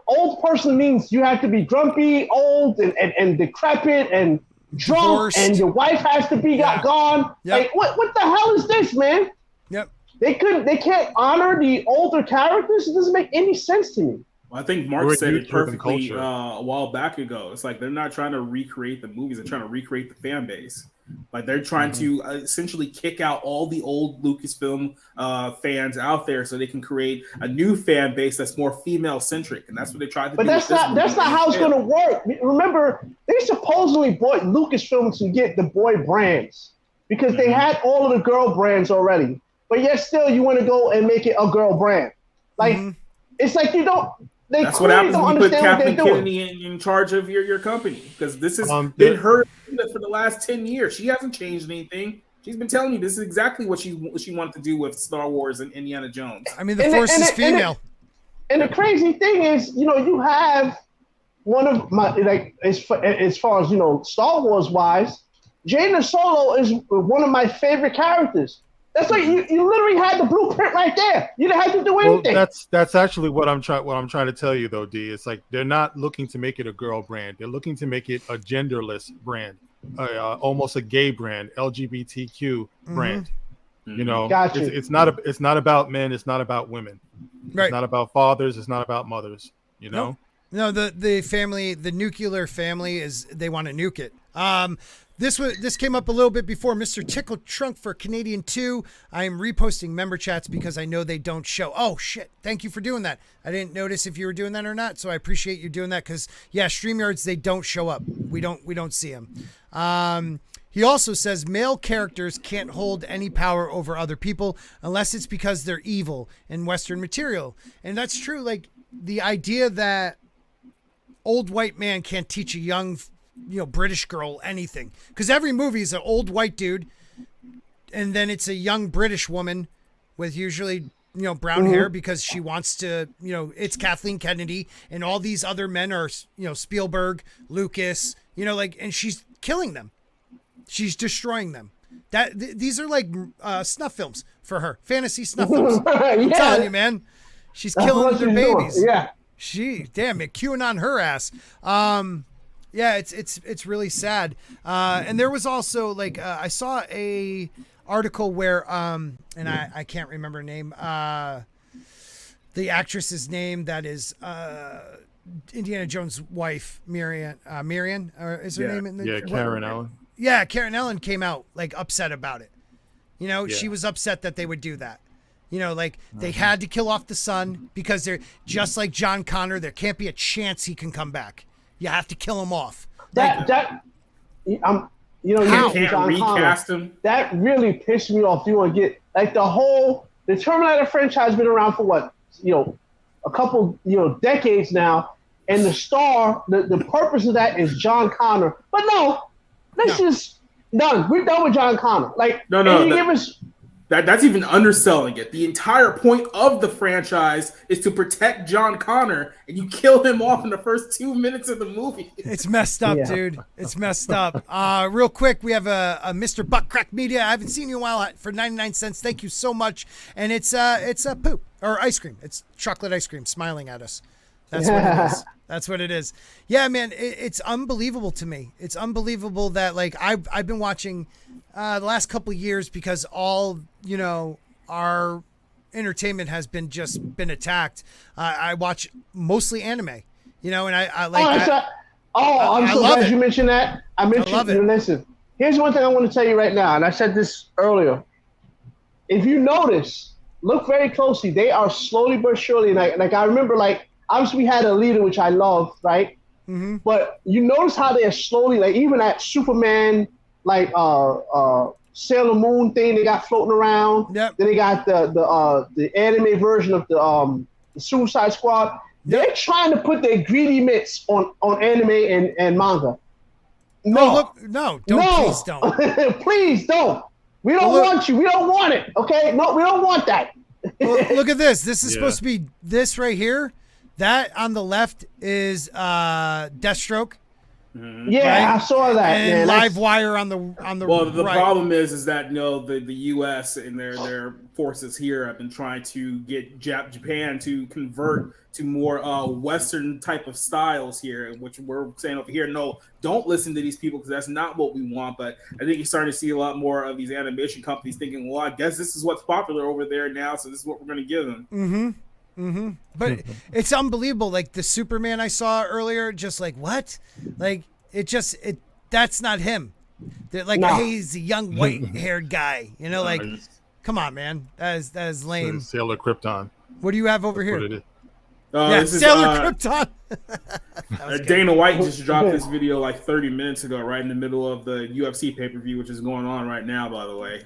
old person means you have to be grumpy, old, and decrepit, and drunk, Divorced. and your wife has to be gone. Yep. Like, what the hell is this, man? Yep. They can't honor the older characters. It doesn't make any sense to me. Well, I think We're Mark a said it youth-driven perfectly culture. a while back ago. It's like they're not trying to recreate the movies; they're trying to recreate the fan base. Like they're trying to essentially kick out all the old Lucasfilm fans out there, so they can create a new fan base that's more female centric, and that's what they tried to But do. that's not how it's going to work. Remember, they supposedly bought Lucasfilm to get the boy brands because they had all of the girl brands already. But yet still, you want to go and make it a girl brand. Like it's like you don't. They That's what clearly happens don't when you put understand what Kathleen they're doing. Kennedy in charge of your company, because this has Yeah. been her agenda for the last 10 years. She hasn't changed anything. She's been telling you this is exactly what she wanted to do with Star Wars and Indiana Jones. I mean, the Force is female. And the crazy thing is, you have one of my, like, as far as, Star Wars wise, Jaina Solo is one of my favorite characters. That's like you literally had the blueprint right there. You didn't have to do anything. Well, that's actually what I'm trying to tell you though, D. It's like they're not looking to make it a girl brand. They're looking to make it a genderless brand, almost a gay brand, LGBTQ brand. You know, it's not about men. It's not about women. Right. It's not about fathers. It's not about mothers. You know. No, the family, the nuclear family they want to nuke it. This came up a little bit before. Mr. Tickle Trunk for Canadian 2. I am reposting member chats because I know they don't show. Oh shit! Thank you for doing that. I didn't notice if you were doing that or not, so I appreciate you doing that because StreamYards, they don't show up. We don't see them. He also says male characters can't hold any power over other people unless it's because they're evil in Western material, and that's true. Like the idea that old white man can't teach a young, British girl anything, because every movie is an old white dude, and then it's a young British woman with usually brown hair because she wants to, it's Kathleen Kennedy, and all these other men are Spielberg, Lucas, and she's killing them. She's destroying them. These are like snuff films for her, fantasy snuff films. I'm telling you, man, she's killing their babies. Doing. Yeah, damn it, queuing on her ass. Yeah, it's really sad. And there was also like I saw a article where and I can't remember her name. The actress's name that is Indiana Jones' wife, Marion, or is her name in the Karen Allen. Yeah, Karen Allen came out like upset about it. She was upset that they would do that. They had to kill off the son because they're just like John Connor. There can't be a chance he can come back. You have to kill him off. You can't recast him. That really pissed me off. You want to get like the Terminator franchise been around for what, a couple, decades now, and the purpose of that is John Connor. But no, let's just done. We're done with John Connor. Like that's even underselling it. The entire point of the franchise is to protect John Connor, and you kill him off in the first 2 minutes of the movie. It's messed up, dude. It's messed up. Real quick, we have a Mr. Buttcrack Media. I haven't seen you in a while for 99 cents. Thank you so much. And it's a poop or ice cream. It's chocolate ice cream smiling at us. That's what it is. That's what it is. Yeah, man, it's unbelievable to me. It's unbelievable that like I've been watching the last couple of years because all our entertainment has been attacked. I watch mostly anime, and I like. I'm so glad you mentioned that. I love it. Listen, here's one thing I want to tell you right now, and I said this earlier. If you notice, look very closely. They are slowly but surely like I remember obviously we had a leader which I love, right? Mm-hmm. But you notice how they are slowly even that Superman Sailor Moon thing they got floating around. Yep. Then they got the anime version of the Suicide Squad. Yep. They're trying to put their greedy mitts on anime and manga. Please don't. Please don't. We don't want you. We don't want it. Okay? No, we don't want that. Look at this. This is supposed to be this right here. That on the left is Deathstroke. Mm-hmm. Yeah, right? I saw that. And man. Livewire on the well, the right. problem is that the U.S. and their forces here have been trying to get Japan to convert to more Western type of styles here, which we're saying over here. No, don't listen to these people because that's not what we want. But I think you're starting to see a lot more of these animation companies thinking, well, I guess this is what's popular over there now, so this is what we're going to give them. Mm-hmm. Mm-hmm. But it's unbelievable. Like the Superman I saw earlier, just like what? Like that's not him. They're like, hey, he's a young white-haired guy. Come on, man. That is lame. Sailor Krypton. What do you have over here? This Sailor Krypton. Dana White just dropped this video like 30 minutes ago, right in the middle of the UFC pay-per-view, which is going on right now, by the way.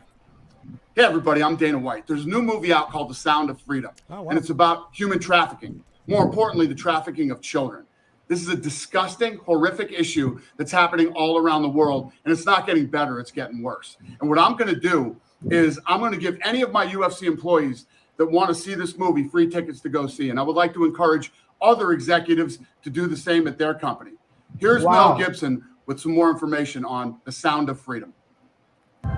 Hey, everybody, I'm Dana White. There's a new movie out called The Sound of Freedom, and it's about human trafficking. More importantly, the trafficking of children. This is a disgusting, horrific issue that's happening all around the world, and it's not getting better. It's getting worse. And what I'm going to do is I'm going to give any of my UFC employees that want to see this movie free tickets to go see. And I would like to encourage other executives to do the same at their company. Here's Mel Gibson with some more information on The Sound of Freedom.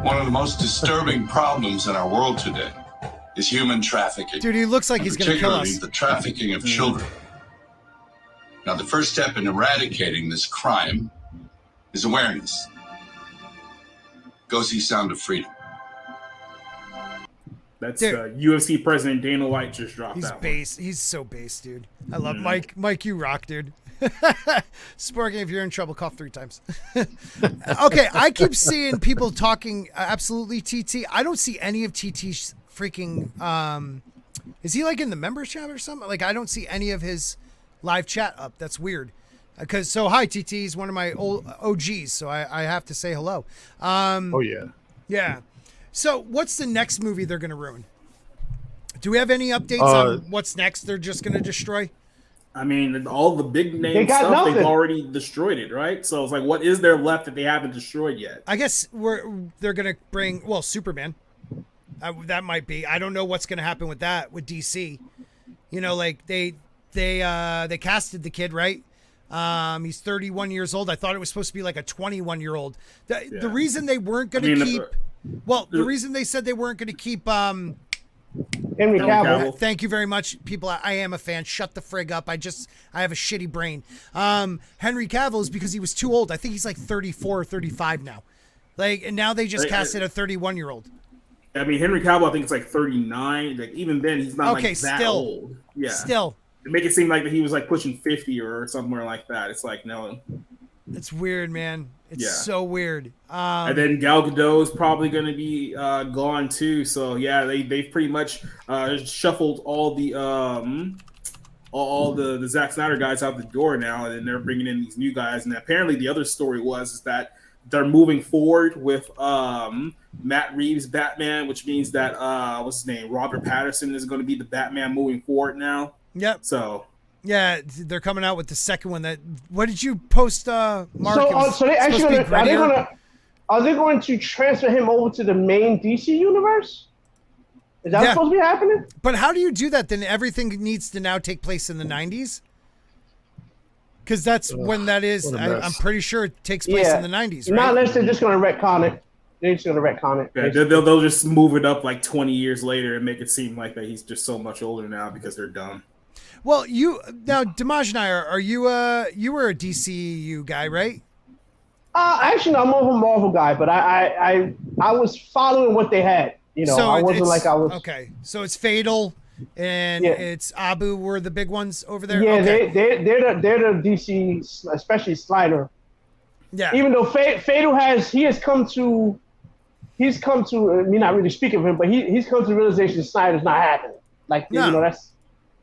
One of the most disturbing problems in our world today is human trafficking. Dude, he looks like he's going to kill us. Particularly the trafficking of children. Now, the first step in eradicating this crime is awareness. Go see Sound of Freedom. That's UFC president Dana White just dropped He's that base. He's so base, dude. I love Mike. Mike, you rock, dude. Sporking, if you're in trouble, cough 3 times. Okay, I keep seeing people talking absolutely TT. I don't see any of TT's freaking. Is he like in the member chat or something? Like I don't see any of his live chat up. That's weird. Because hi TT, he's one of my old OGs, so I have to say hello. Oh yeah. Yeah. So what's the next movie they're going to ruin? Do we have any updates on what's next they're just going to destroy? I mean, all the big name stuff, they've already destroyed it, right? So it's like, what is there left that they haven't destroyed yet? I guess they're going to bring, Superman. That might be. I don't know what's going to happen with that, with DC. You know, like they casted the kid, right? He's 31 years old. I thought it was supposed to be like a 21-year-old. The reason they weren't going to keep... the reason they said they weren't going to keep Henry Cavill. Thank you very much, people. I am a fan. Shut the frig up. I have a shitty brain. Henry Cavill is because he was too old. I think he's like 34 or 35 now. Like, and now they just casted a 31-year-old. I mean, Henry Cavill, I think it's like 39. Like even then, he's not like that old. Yeah, still. They make it seem like that he was like pushing 50 or somewhere like that. It's like no. It's weird, man. It's so weird. And then Gal Gadot is probably going to be gone too. So yeah, they've pretty much shuffled all the Zack Snyder guys out the door now, and then they're bringing in these new guys. And apparently, the other story is that they're moving forward with Matt Reeves' Batman, which means that what's his name, Robert Pattinson is going to be the Batman moving forward now. Yep. So. Yeah, they're coming out with the second one. What did you post, Mark? So they actually are they going to transfer him over to the main DC universe? Is that supposed to be happening? But how do you do that? Then everything needs to now take place in the 90s? Because that's when that is. I'm pretty sure it takes place in the 90s, right? Not unless they're just going to retcon it. They're just going to retcon it. Yeah, they'll just move it up like 20 years later and make it seem like that he's just so much older now because they're dumb. Well, Damaj and I, you were a DCU guy, right? Actually, no, I'm more of a Marvel guy, but I was following what they had. You know, so I wasn't like I was. Okay, so it's Fatal and it's Abu were the big ones over there. Yeah, okay. they're the DC, especially Slider. Yeah. Even though Fatal he's come to me not really speaking of him, but he's come to the realization Snyder's not happening. Like you know, it's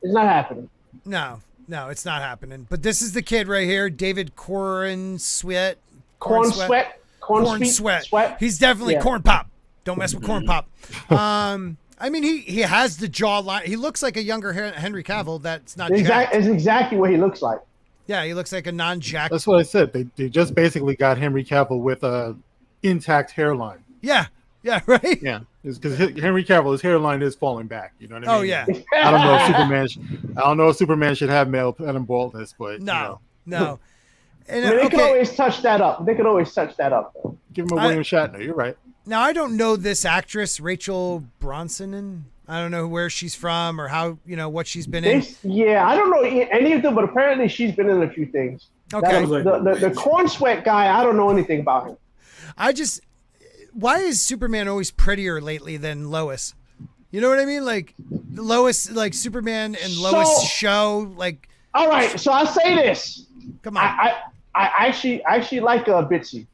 not happening. No, it's not happening. But this is the kid right here, David Corn Sweat. He's definitely Corn Pop. Don't mess with Corn Pop. I mean, he has the jawline. He looks like a younger Henry Cavill. That's not jacked. It's exactly what he looks like. Yeah, he looks like a non-jacked. That's what I said. They just basically got Henry Cavill with a intact hairline. Yeah, right. Yeah, because Henry Cavill, his hairline is falling back. You know what I mean? Oh yeah. I don't know if Superman should have male pattern baldness, but no. And they could always touch that up. Though. Give him a William Shatner. You're right. Now I don't know this actress, Rachel Bronson. I don't know where she's from or how what she's been in. Yeah, I don't know any of them, but apparently she's been in a few things. Okay. The Corn Sweat guy, I don't know anything about him. Why is Superman always prettier lately than Lois? You know what I mean? Like Lois, like Superman and Lois show. Like, all right, so I'll say this. Come on. I actually like Bitsy.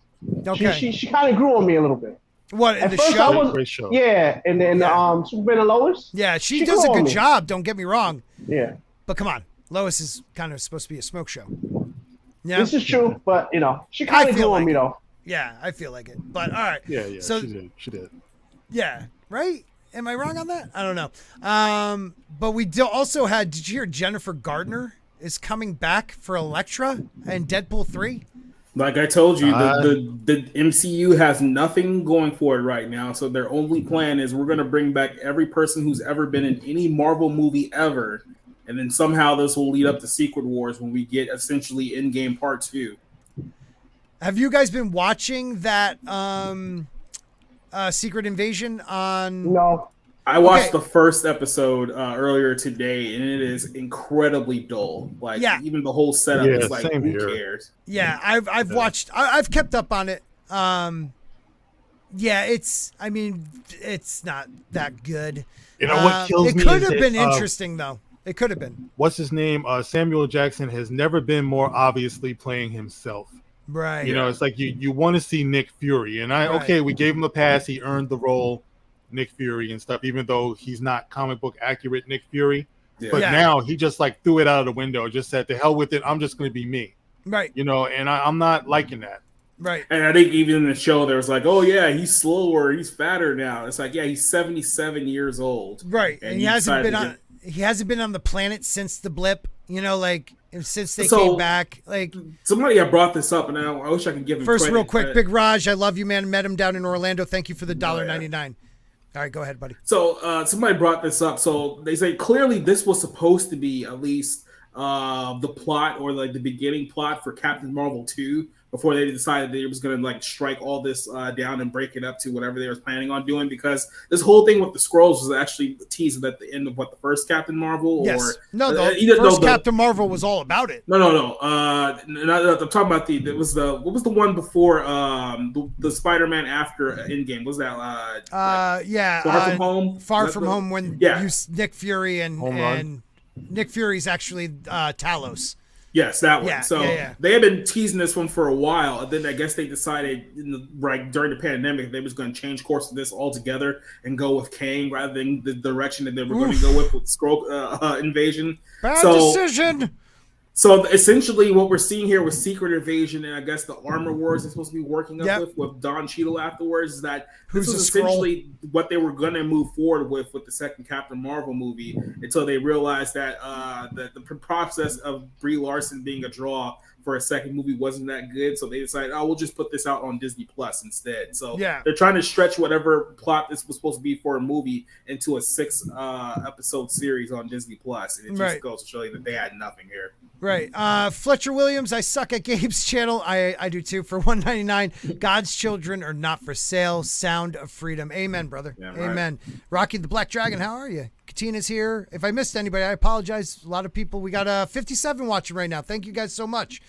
Okay. She kind of grew on me a little bit. What in the show? Great show. Yeah, and then Superman and Lois. Yeah, she does a good job. Don't get me wrong. Yeah. But come on, Lois is kind of supposed to be a smoke show. Yeah. This is true, but she kind of grew on me though. Yeah, I feel like it. But all right. Yeah. So, she did. Yeah. Right? Am I wrong on that? I don't know. But we also had. Did you hear Jennifer Gardner is coming back for Elektra and Deadpool 3? Like I told you, the MCU has nothing going for it right now. So their only plan is we're going to bring back every person who's ever been in any Marvel movie ever. And then somehow this will lead up to Secret Wars when we get essentially Endgame Part 2. Have you guys been watching that Secret Invasion on? No. I watched the first episode earlier today, and it is incredibly dull. Like, even the whole setup is like, who cares? Yeah, I've watched. I've kept up on it. Yeah, it's not that good. You know what kills me? It could have been interesting though. It could have been. What's his name? Samuel Jackson has never been more obviously playing himself. Right. You know, it's like you want to see Nick Fury, and okay, we gave him a pass. He earned the role, Nick Fury and stuff, even though he's not comic book accurate Nick Fury. Yeah. But now he just like threw it out of the window, just said, "To hell with it. I'm just going to be me." Right. You know, and I'm not liking that. Right. And I think even in the show, there was like, oh, yeah, he's slower. He's fatter now. It's like, yeah, he's 77 years old. Right. And he hasn't been on the planet since the blip, you know, like since they came back. Like somebody had brought this up, and I wish I could give him credit. Real quick, Big Raj, I love you, man. Met him down in Orlando. Thank you for the $1.99. All right, go ahead, buddy. So somebody brought this up. So they say clearly this was supposed to be at least the plot or like the beginning plot for Captain Marvel 2 before they decided they was going to like strike all this down and break it up to whatever they were planning on doing, because this whole thing with the Skrulls was actually teased at the end of what, the first Captain Marvel? Yes. Or no, the first Captain Marvel was all about it. No. I'm talking about what was the one before the Spider-Man after Endgame? Was that Far From Home? Far From Home, when Nick Fury and Nick Fury's actually Talos. Yes, that one. They had been teasing this one for a while, and then I guess they decided during the pandemic they was going to change course of this altogether and go with Kang rather than the direction that they were going to go with Skrull invasion. Bad decision. So essentially, what we're seeing here with Secret Invasion and I guess the Armor Wars they're supposed to be working up with Don Cheadle afterwards is that this was essentially what they were going to move forward with the second Captain Marvel movie until they realized that the process of Brie Larson being a draw for a second movie wasn't that good. So they decided, we'll just put this out on Disney Plus instead. So they're trying to stretch whatever plot this was supposed to be for a movie into a 6 episode series on Disney Plus, and it just goes to show you that they had nothing here. Right. Fletcher Williams, I suck at Gabe's channel. I do too. For $1.99, God's children are not for sale. Sound of freedom. Amen, brother. Yeah, amen. Right. Rocky the Black Dragon, how are you? Katina's here. If I missed anybody, I apologize. A lot of people. We got 57 watching right now. Thank you guys so much.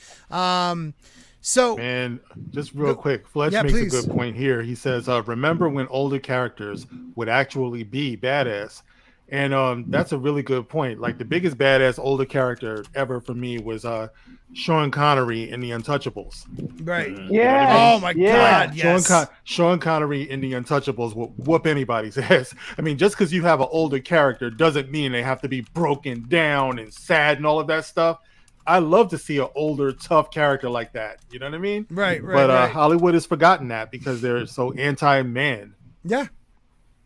So, man, just real quick, Fletch makes a good point here. He says, remember when older characters would actually be badass? And that's a really good point. Like the biggest badass older character ever for me was Sean Connery in The Untouchables. Right. Yeah. You know what I mean? Oh my God. Yes. Sean Connery in The Untouchables will whoop anybody's ass. I mean, just because you have an older character doesn't mean they have to be broken down and sad and all of that stuff. I love to see an older, tough character like that. You know what I mean? Right. But Hollywood has forgotten that because they're so anti-man. Yeah.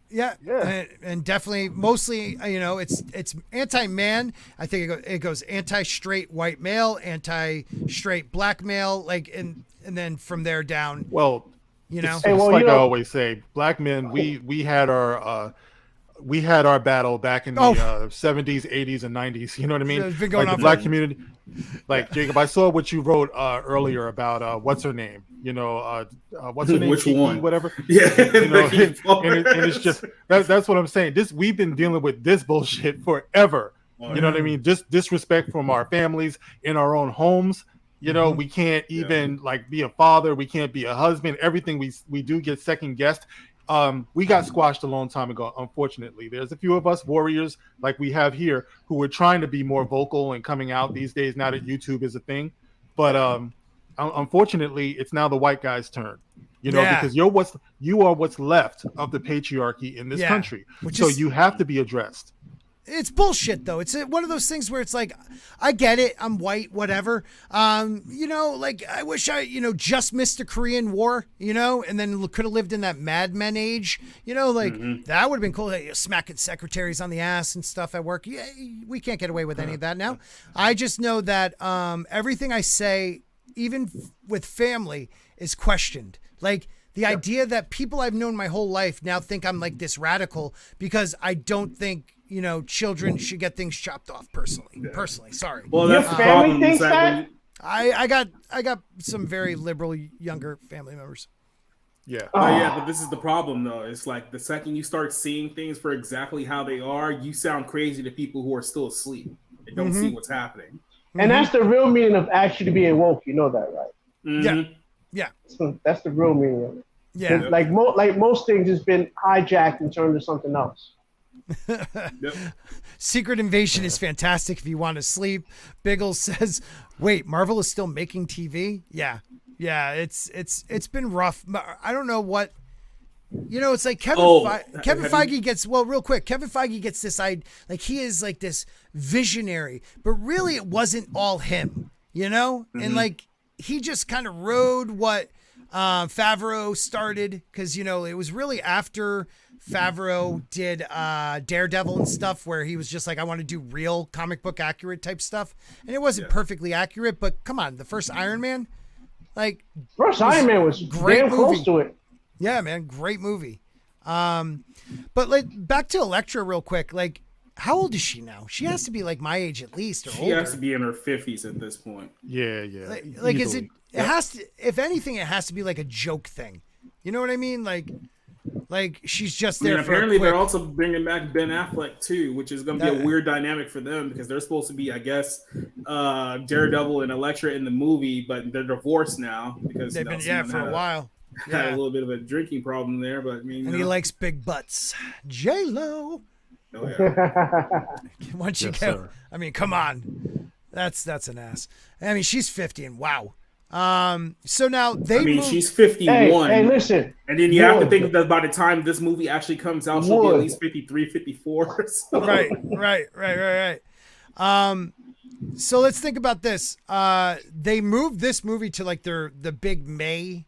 Yeah. And definitely, mostly, it's anti-man. I think it goes anti-straight white male, anti-straight black male, and then from there down. Well, it's like I always say, black men. We had our battle back in the 70s, 80s, and 90s. You know what I mean? So it's been going on the black community. Like Jacob, I saw what you wrote earlier about what's her name. What's her name? Which Kiki, one? Whatever. Yeah. And it's just that's what I'm saying. We've been dealing with this bullshit forever. You know what I mean? Just disrespect from our families in our own homes. We can't even be a father. We can't be a husband. Everything we do get second guessed. We got squashed a long time ago, unfortunately. There's a few of us warriors like we have here who are trying to be more vocal and coming out these days now that YouTube is a thing. But unfortunately, it's now the white guy's turn, because you are what's left of the patriarchy in this country. So you have to be addressed. It's bullshit, though. It's one of those things where it's like, I get it. I'm white, whatever. I wish I, just missed the Korean War, and then could have lived in that Mad Men age, that would have been cool. Smacking secretaries on the ass and stuff at work. Yeah, we can't get away with any of that now. I just know that everything I say, even with family, is questioned. Like the idea that people I've known my whole life now think I'm like this radical because I don't think children should get things chopped off personally. Sorry. Well, that's your family thinks that. I got some very liberal younger family members. Yeah. But this is the problem though. It's like the second you start seeing things for exactly how they are, you sound crazy to people who are still asleep and don't see what's happening. And that's the real meaning of actually being woke. You know that, right? Yeah. So that's the real meaning of it. Yeah. Like most things has been hijacked and turned to something else. Secret Invasion is fantastic if you want to sleep. Biggle says, "Wait, Marvel is still making TV?" Yeah, it's been rough. I don't know what. It's like Kevin Feige gets, real quick, Kevin Feige gets this like he is like this visionary, but really it wasn't all him, and like he just kind of rode what Favreau started, because it was really after Favreau did Daredevil and stuff where he was just like, I want to do real comic book accurate type stuff, and it wasn't perfectly accurate, but come on, the first Iron Man, Iron Man was damn close to it. Yeah, man, great movie. But like back to Elektra real quick, like how old is she now? She has to be like my age at least, or she older. has to be in her 50s at this point. Yeah. Like is it? It has to. If anything, it has to be like a joke thing. You know what I mean? Like she's just there. Apparently, they're also bringing back Ben Affleck too, which is going to be a weird dynamic for them because they're supposed to be, I guess, Daredevil and Elektra in the movie, but they're divorced now because they've been for a while. Had a little bit of a drinking problem there, but I mean, and he likes big butts. J-Lo. Oh yeah. Once you go, I mean, come on, that's an ass. I mean, she's 50 and wow. So now she's 51. Hey, listen. And then you have to think that by the time this movie actually comes out, she'll be at least 53, 54. So. Right. So let's think about this. They moved this movie to like the big May,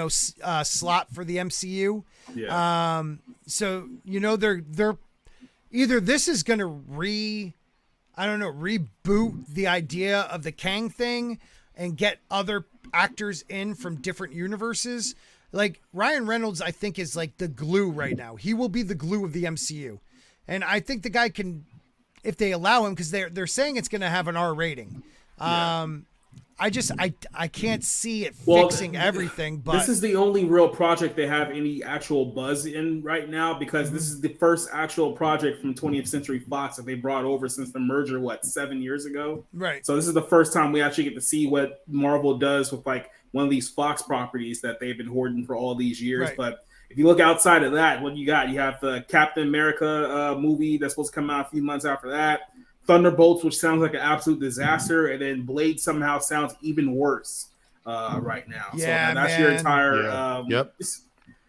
slot for the MCU. Yeah. So they're either this is gonna reboot the idea of the Kang thing and get other actors in from different universes. Like Ryan Reynolds, I think, is like the glue right now. He will be the glue of the MCU. And I think the guy can, if they allow him, because they're saying it's going to have an R rating. I can't see it fixing everything. But this is the only real project they have any actual buzz in right now, because this is the first actual project from 20th Century Fox that they brought over since the merger, 7 years ago? Right. So this is the first time we actually get to see what Marvel does with like one of these Fox properties that they've been hoarding for all these years. Right. But if you look outside of that, what you got? You have the Captain America movie that's supposed to come out a few months after that. Thunderbolts, which sounds like an absolute disaster, and then Blade somehow sounds even worse right now. Yeah, so that's your entire.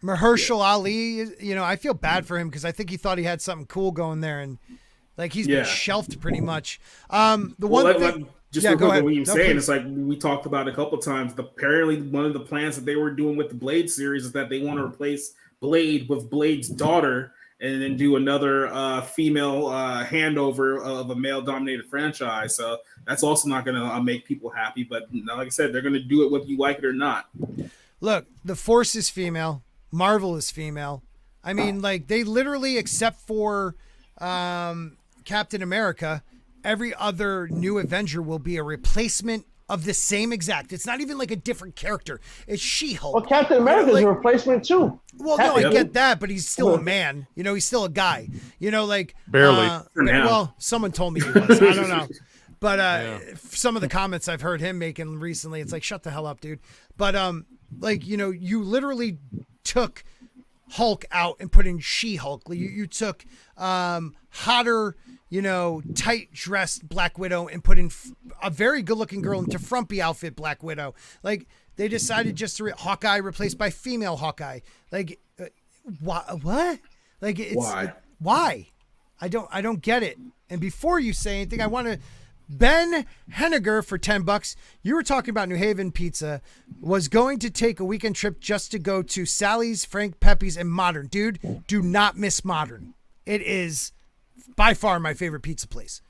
Mahershala Ali, I feel bad for him because I think he thought he had something cool going there, and like he's been shelved pretty much. What you're saying, it's like we talked about a couple of times. Apparently, one of the plans that they were doing with the Blade series is that they want to replace Blade with Blade's daughter, and then do another female handover of a male-dominated franchise. So that's also not going to make people happy. But like I said, they're going to do it whether you like it or not. Look, the Force is female. Marvel is female. I mean, like they literally, except for Captain America, every other new Avenger will be a replacement of the same exact. It's not even like a different character. It's She-Hulk. Well, Captain America's a replacement too. Well, no, I get that, but he's still a man. He's still a guy. Barely. Well, someone told me he was. I don't know. But some of the comments I've heard him making recently, it's like, shut the hell up, dude. But you literally took Hulk out and put in She-Hulk. You took hotter, tight dressed Black Widow and put in a very good looking girl into frumpy outfit Black Widow. Like they decided just to Hawkeye replaced by female Hawkeye. Like what? Like why? I don't get it. And before you say anything, I want to. Ben Henniger for $10. You were talking about New Haven Pizza was going to take a weekend trip just to go to Sally's, Frank Pepe's, and Modern. Dude, do not miss Modern. It is by far my favorite pizza place.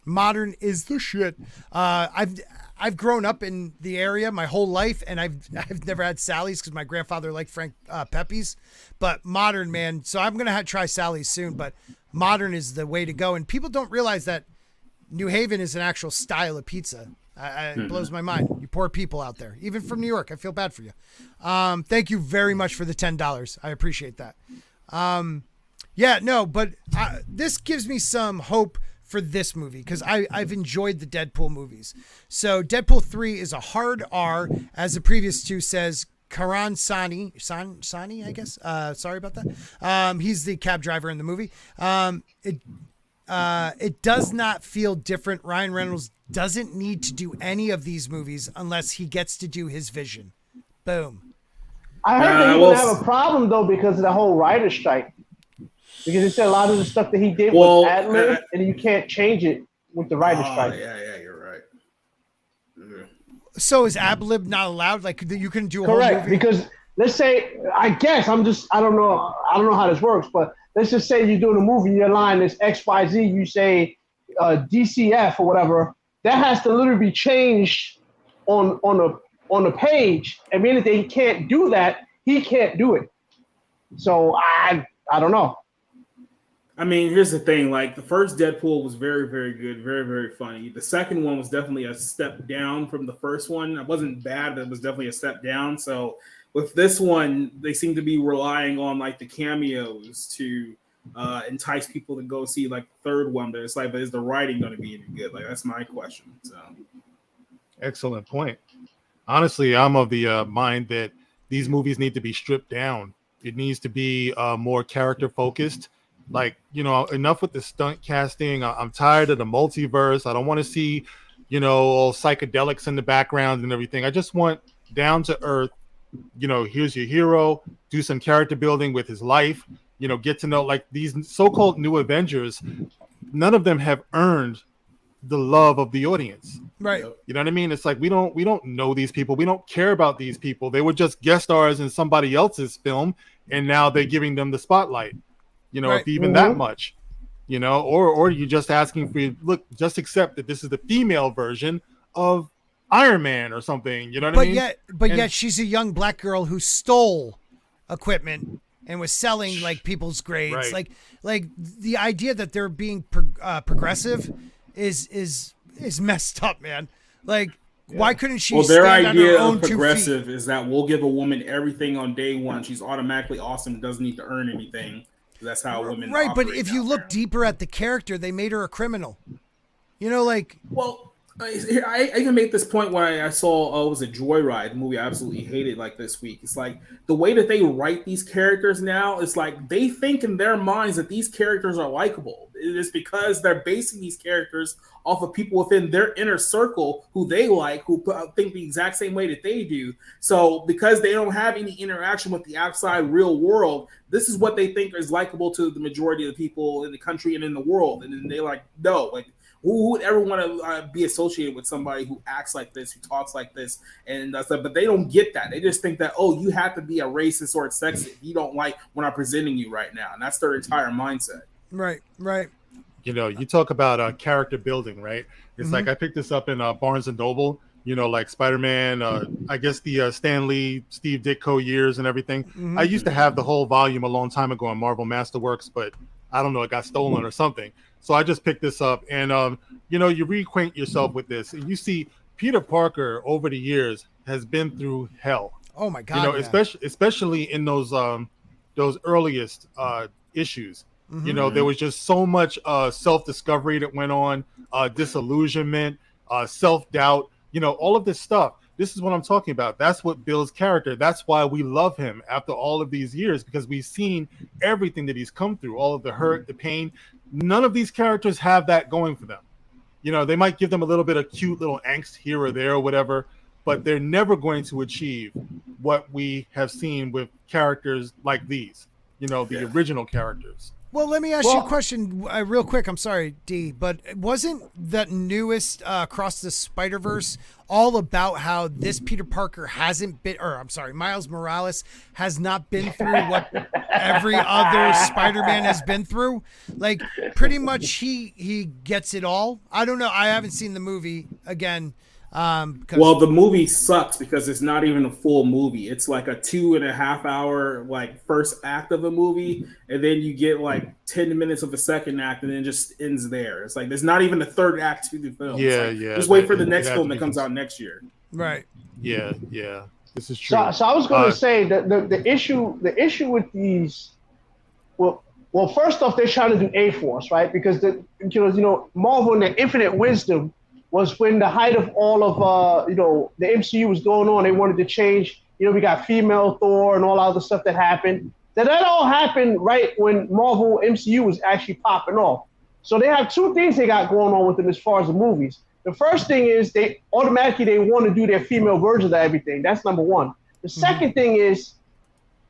Modern is the shit. I've grown up in the area my whole life, and I've never had Sally's because my grandfather liked Frank Pepe's. But Modern, man. So I'm gonna try Sally's soon. But Modern is the way to go, and people don't realize that New Haven is an actual style of pizza. It blows my mind. You poor people out there, even from New York. I feel bad for you. Thank you very much for the $10. I appreciate that. But this gives me some hope for this movie because I've enjoyed the Deadpool movies. So Deadpool 3 is a hard R, as the previous two says. Karan Sani, I guess. Sorry about that. He's the cab driver in the movie. It does not feel different. Ryan Reynolds doesn't need to do any of these movies unless he gets to do his vision. Boom. I heard that he would have a problem though because of the whole writer's strike. Because he said a lot of the stuff that he did was ad lib, and you can't change it with the writer's strike. Yeah, you're right. Yeah. So is ad lib not allowed? Like you can do a Correct, whole movie? because let's say, I don't know how this works, but let's just say you're doing a movie, your line is XYZ, you say DCF or whatever, that has to literally be changed on the page. I mean, if they can't do that, he can't do it. So I don't know. I mean, here's the thing. Like, the first Deadpool was very, very good, very, very funny. The second one was definitely a step down from the first one. It wasn't bad, but it was definitely a step down. So with this one, they seem to be relying on, like, the cameos to entice people to go see, like, the third one. But it's like, but is the writing going to be any good? Like, that's my question. So, excellent point. Honestly, I'm of the mind that these movies need to be stripped down. It needs to be more character-focused. Like, enough with the stunt casting. I'm tired of the multiverse. I don't want to see, all psychedelics in the background and everything. I just want down to earth, here's your hero, do some character building with his life, get to know, like, these so-called new Avengers, none of them have earned the love of the audience. Right. You know what I mean? It's like we don't know these people. We don't care about these people. They were just guest stars in somebody else's film, and now they're giving them the spotlight. Right. If even that much, or you're just asking for, look, just accept that this is the female version of Iron Man or something. You know what I mean? Yet she's a young black girl who stole equipment and was selling like people's grades. Right. Like the idea that they're being progressive is messed up, man. Like, why couldn't she? Well, their stand on her idea own of 2 progressive feet? is that we'll give a woman everything on day one. She's automatically awesome, doesn't need to earn anything. That's how women Right, but operate if you look deeper at the character, they made her a criminal. Well, I even made this point when I saw it was a Joyride movie I absolutely hated like this week. It's like the way that they write these characters now, it's like they think in their minds that these characters are likable. It is because they're basing these characters off of people within their inner circle who they like, who think the exact same way that they do. So because they don't have any interaction with the outside real world, this is what they think is likable to the majority of the people in the country and in the world. And then they're like, no, like, who would ever want to be associated with somebody who acts like this, who talks like this, and does that? But they don't get that. They just think that, oh, you have to be a racist or a sexist if you don't like what I'm presenting you right now, and that's their entire mindset. Right. You talk about character building, right? It's like I picked this up in Barnes and Noble. Like Spider-Man, I guess the Stan Lee, Steve Ditko years and everything. I used to have the whole volume a long time ago on Marvel Masterworks, but I don't know, it got stolen or something. So I just picked this up, and you reacquaint yourself with this, and you see Peter Parker over the years has been through hell. Oh my God! Especially in those earliest issues. There was just so much self-discovery that went on, disillusionment, self-doubt. All of this stuff. This is what I'm talking about. That's what builds character. That's why we love him after all of these years, because we've seen everything that he's come through, all of the hurt, the pain. None of these characters have that going for them. They might give them a little bit of cute little angst here or there or whatever, but they're never going to achieve what we have seen with characters like these, the original characters. Well, let me ask you a question real quick. I'm sorry, D, but wasn't that newest Across the Spider-Verse all about how this Peter Parker hasn't been, Miles Morales has not been through what every other Spider-Man has been through? Like, pretty much he gets it all. I don't know. I haven't seen the movie again. Well, the movie sucks because it's not even a full movie. It's like a 2.5 hour like first act of a movie, and then you get like 10 minutes of the second act, and then it just ends there. It's like there's not even a third act to the film. Yeah, like, yeah. Just wait for the next film that comes out next year. Right. Yeah, yeah. This is true. So I was going to say that the issue with these, well, first off, they're trying to do A-Force, right? Because Marvel in their infinite wisdom was when the height of all of the MCU was going on. They wanted to change. We got female Thor and all other stuff that happened. That all happened right when Marvel MCU was actually popping off. So they have two things they got going on with them as far as the movies. The first thing is they want to do their female versions of everything. That's number one. The second thing is,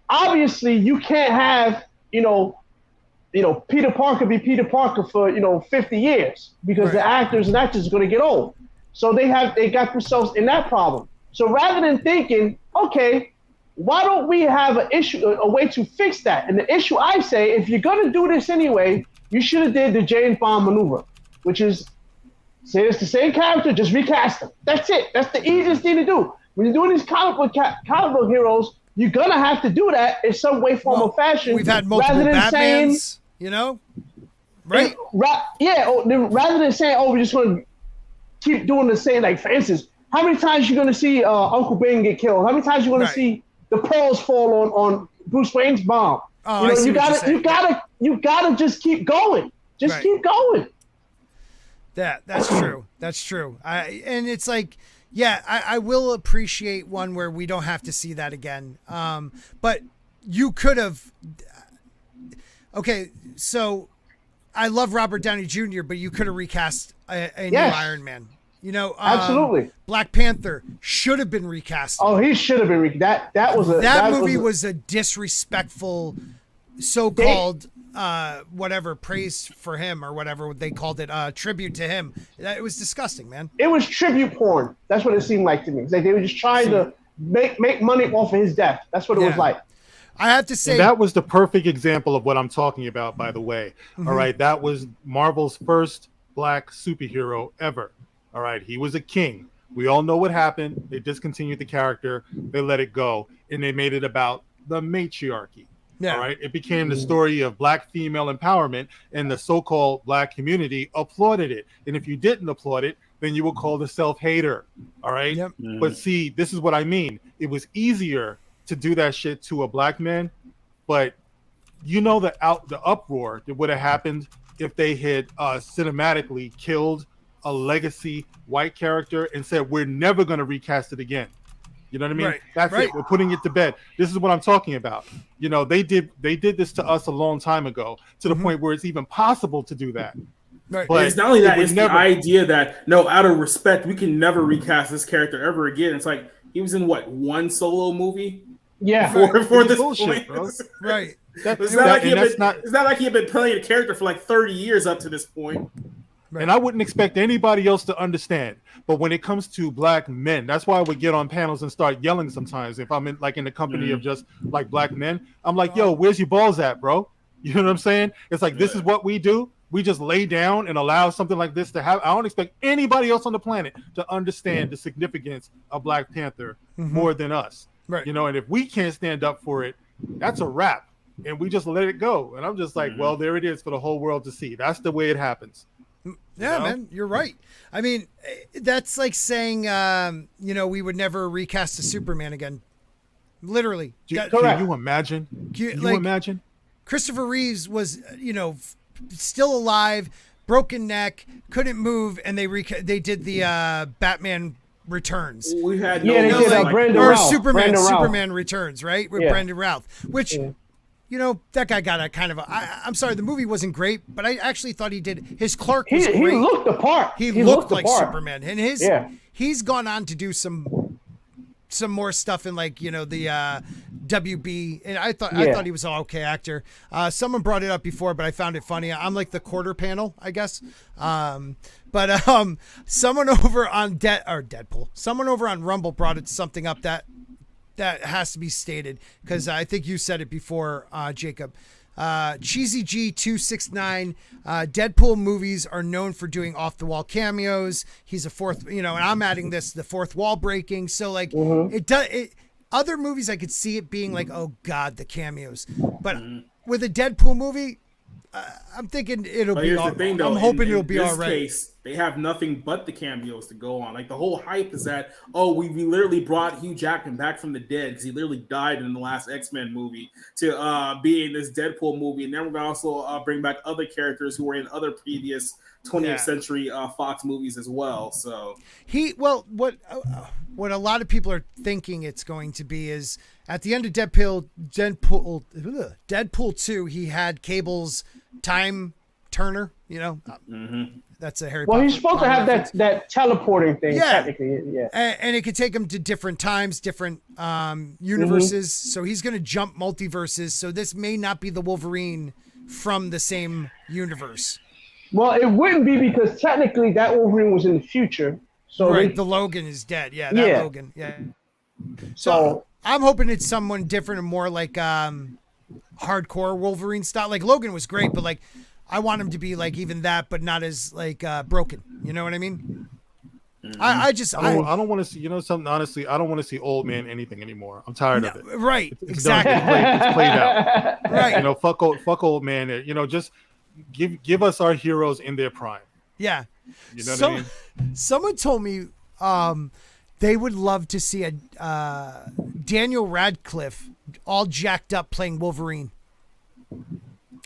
obviously, you can't have Peter Parker be Peter Parker for 50 years because the actors and actors are going to get old. So they got themselves in that problem. So rather than thinking, okay, why don't we have a way to fix that? And the issue I say, if you're going to do this anyway, you should have did the James Bond maneuver, which is say it's the same character, just recast them. That's it. That's the easiest thing to do. When you're doing these comic book heroes, you're going to have to do that in some way, form, or fashion. We've had multiple Batmans, right? Rather than saying, we're just going to keep doing the same, like, for instance, how many times are you going to see Uncle Ben get killed? How many times are you going to see the pearls fall on Bruce Wayne's bomb? You gotta just keep going. Keep going. That's true. That's true. And it's like, I will appreciate one where we don't have to see that again. But you could have. Okay, so I love Robert Downey Jr., but you could have recast a new Iron Man. Absolutely. Black Panther should have been recast. Oh, he should have been recast. That movie was a disrespectful, so-called whatever praise for him or whatever they called it, tribute to him. It was disgusting, man. It was tribute porn. That's what it seemed like to me. It's like they were just trying to make money off of his death. That's what it was like. I have to say, and that was the perfect example of what I'm talking about, by the way. All right, that was Marvel's first black superhero ever. All right, he was a king. We all know what happened. They discontinued the character. They let it go, and they made it about the matriarchy. Yeah. All right, it became the story of black female empowerment, and the so-called black community applauded it. And if you didn't applaud it, then you were called a self-hater. All right, but see, this is what I mean. It was easier to do that shit to a black man, but the uproar that would have happened if they had cinematically killed a legacy white character and said, we're never going to recast it again. You know what I mean? Right. That's it. We're putting it to bed. This is what I'm talking about. They did this to us a long time ago, to the point where it's even possible to do that. Right. But it's not only that, it's the idea that, out of respect, we can never recast this character ever again. It's like, he was in one solo movie? Yeah. For this bullshit, point. bro. Right. It's not like he had been playing a character for like 30 years up to this point. Right. And I wouldn't expect anybody else to understand. But when it comes to black men, that's why I would get on panels and start yelling sometimes. If I'm in the company of just like black men, I'm like, yo, where's your balls at, bro? You know what I'm saying? It's like, this is what we do. We just lay down and allow something like this to happen. I don't expect anybody else on the planet to understand the significance of Black Panther more than us. Right. And if we can't stand up for it, that's a wrap. And we just let it go. And I'm just like, well, there it is for the whole world to see. That's the way it happens. Yeah, man, you're right. I mean, that's like saying, we would never recast a Superman again. Literally. Can you imagine? Can you imagine? Christopher Reeves was, still alive, broken neck, couldn't move, and they did the Batman Returns. We had Superman Returns, right? With Brandon Routh, which. That guy got a kind of I'm sorry, the movie wasn't great, but I actually thought he did. His Clark was great. He looked the part. He looked like Superman. And he's gone on to do some more stuff in the WB. And I thought he was an okay actor. Someone brought it up before, but I found it funny. I'm like the quarter panel, I guess. But someone over on Deadpool, someone over on Rumble brought something up that has to be stated, because I think you said it before, Jacob. Cheesy G269. Deadpool movies are known for doing off the wall cameos. He's a fourth, and I'm adding the fourth wall breaking. So like it does. Other movies I could see it being like, oh God, the cameos. But with a Deadpool movie, I'm thinking it'll be. Here's the thing, though. I'm hoping it'll in be all right. Case, they have nothing but the cameos to go on. Like the whole hype is that we literally brought Hugh Jackman back from the dead because he literally died in the last X-Men movie to be in this Deadpool movie, and then we're gonna also bring back other characters who were in other previous 20th century Fox movies as well. So what a lot of people are thinking it's going to be is at the end of Deadpool 2, he had Cable's time turner, that's a Harry Potter. Well, he's supposed to have that teleporting thing, technically. Yeah. And it could take him to different times, different universes. So he's going to jump multiverses. So this may not be the Wolverine from the same universe. Well, it wouldn't be because technically that Wolverine was in the future. So the Logan is dead. Yeah, Logan. Yeah. So I'm hoping it's someone different and more like hardcore Wolverine style. Like Logan was great, but like I want him to be like even that, but not as like broken. You know what I mean? I don't want to see. Something. Honestly, I don't want to see old man anything anymore. I'm tired of it. Right. It's exactly. It's played out. Right. Fuck old man. Just give us our heroes in their prime. Yeah. You know what I mean? Someone told me they would love to see a Daniel Radcliffe all jacked up playing Wolverine.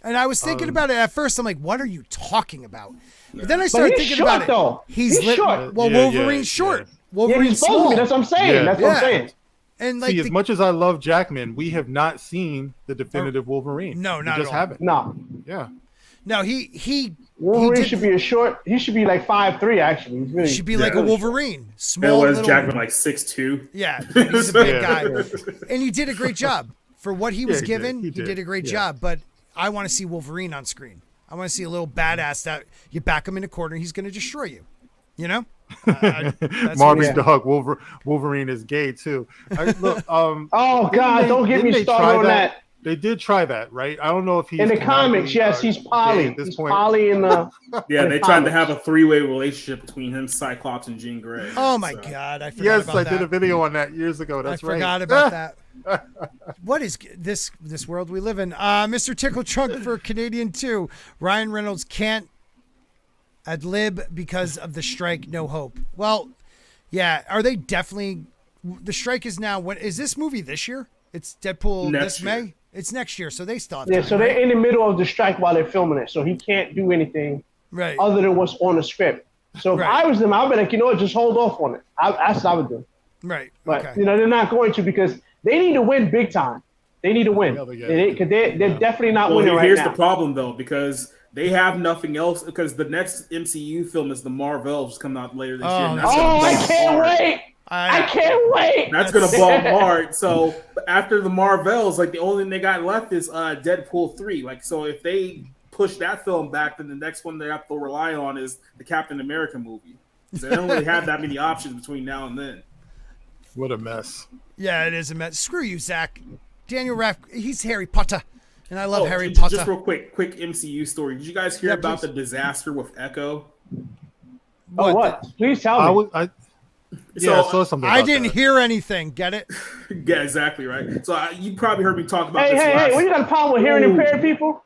And I was thinking about it at first. I'm like, what are you talking about? But then I started thinking short, about it. Though. He's short. Well, Wolverine's short. Wolverine's small. That's what I'm saying. That's what I'm saying. And like, as much as I love Jackman, we have not seen the definitive Wolverine. No, not we just at all. haven't. No. Yeah. No, he Wolverine should be he should be like 5'3", actually. He's really, he should be like a Wolverine. Small. Was Jackman like 6'2"? Yeah, he's a big guy. And he did a great job. For what he was given, he did a great job. But I want to see Wolverine on screen. I want to see a little badass that you back him in a corner, he's going to destroy you. Marvin Dog, Wolverine is gay too. Oh God, don't get me started on that. They did try that, right? I don't know if he's in the comics. Yes, he's poly. He's poly in the. Yeah, they tried to have a three-way relationship between him, Cyclops, and Jean Grey. Oh my God, I forgot about that. Yes, I did a video on that years ago. That's right. I forgot about that. What is this world we live in? Mr. Tickle Trunk for Canadian 2. Ryan Reynolds can't ad lib because of the strike. No hope. Well, yeah. Are they definitely? The strike is now. When is this movie this year? It's Deadpool this May. It's next year, so they still have time, so they're in the middle of the strike while they're filming it, so he can't do anything other than what's on the script. So if I was them, I'd be like, just hold off on it. That's what I would do. Right. But they're not going to because they need to win big time. They need to win. Because they're definitely not winning right now. Here's the problem, though, because they have nothing else. Because the next MCU film is the Marvels coming out later this year. I can't wait. I can't wait. That's going to bomb hard. So after the Marvels, like the only thing they got left is Deadpool 3. Like, so if they push that film back, then the next one they have to rely on is the Captain America movie. So they don't really have that many options between now and then. What a mess. Yeah, it is a mess. Screw you, Zach. Daniel Radcliffe, he's Harry Potter. And I love Harry Potter. Just real quick MCU story. Did you guys hear about the disaster with Echo? What? Please tell me. I saw something. I didn't hear anything. Get it? Yeah, exactly right. So you probably heard me talk about this. Hey! When you got a problem with hearing impaired people?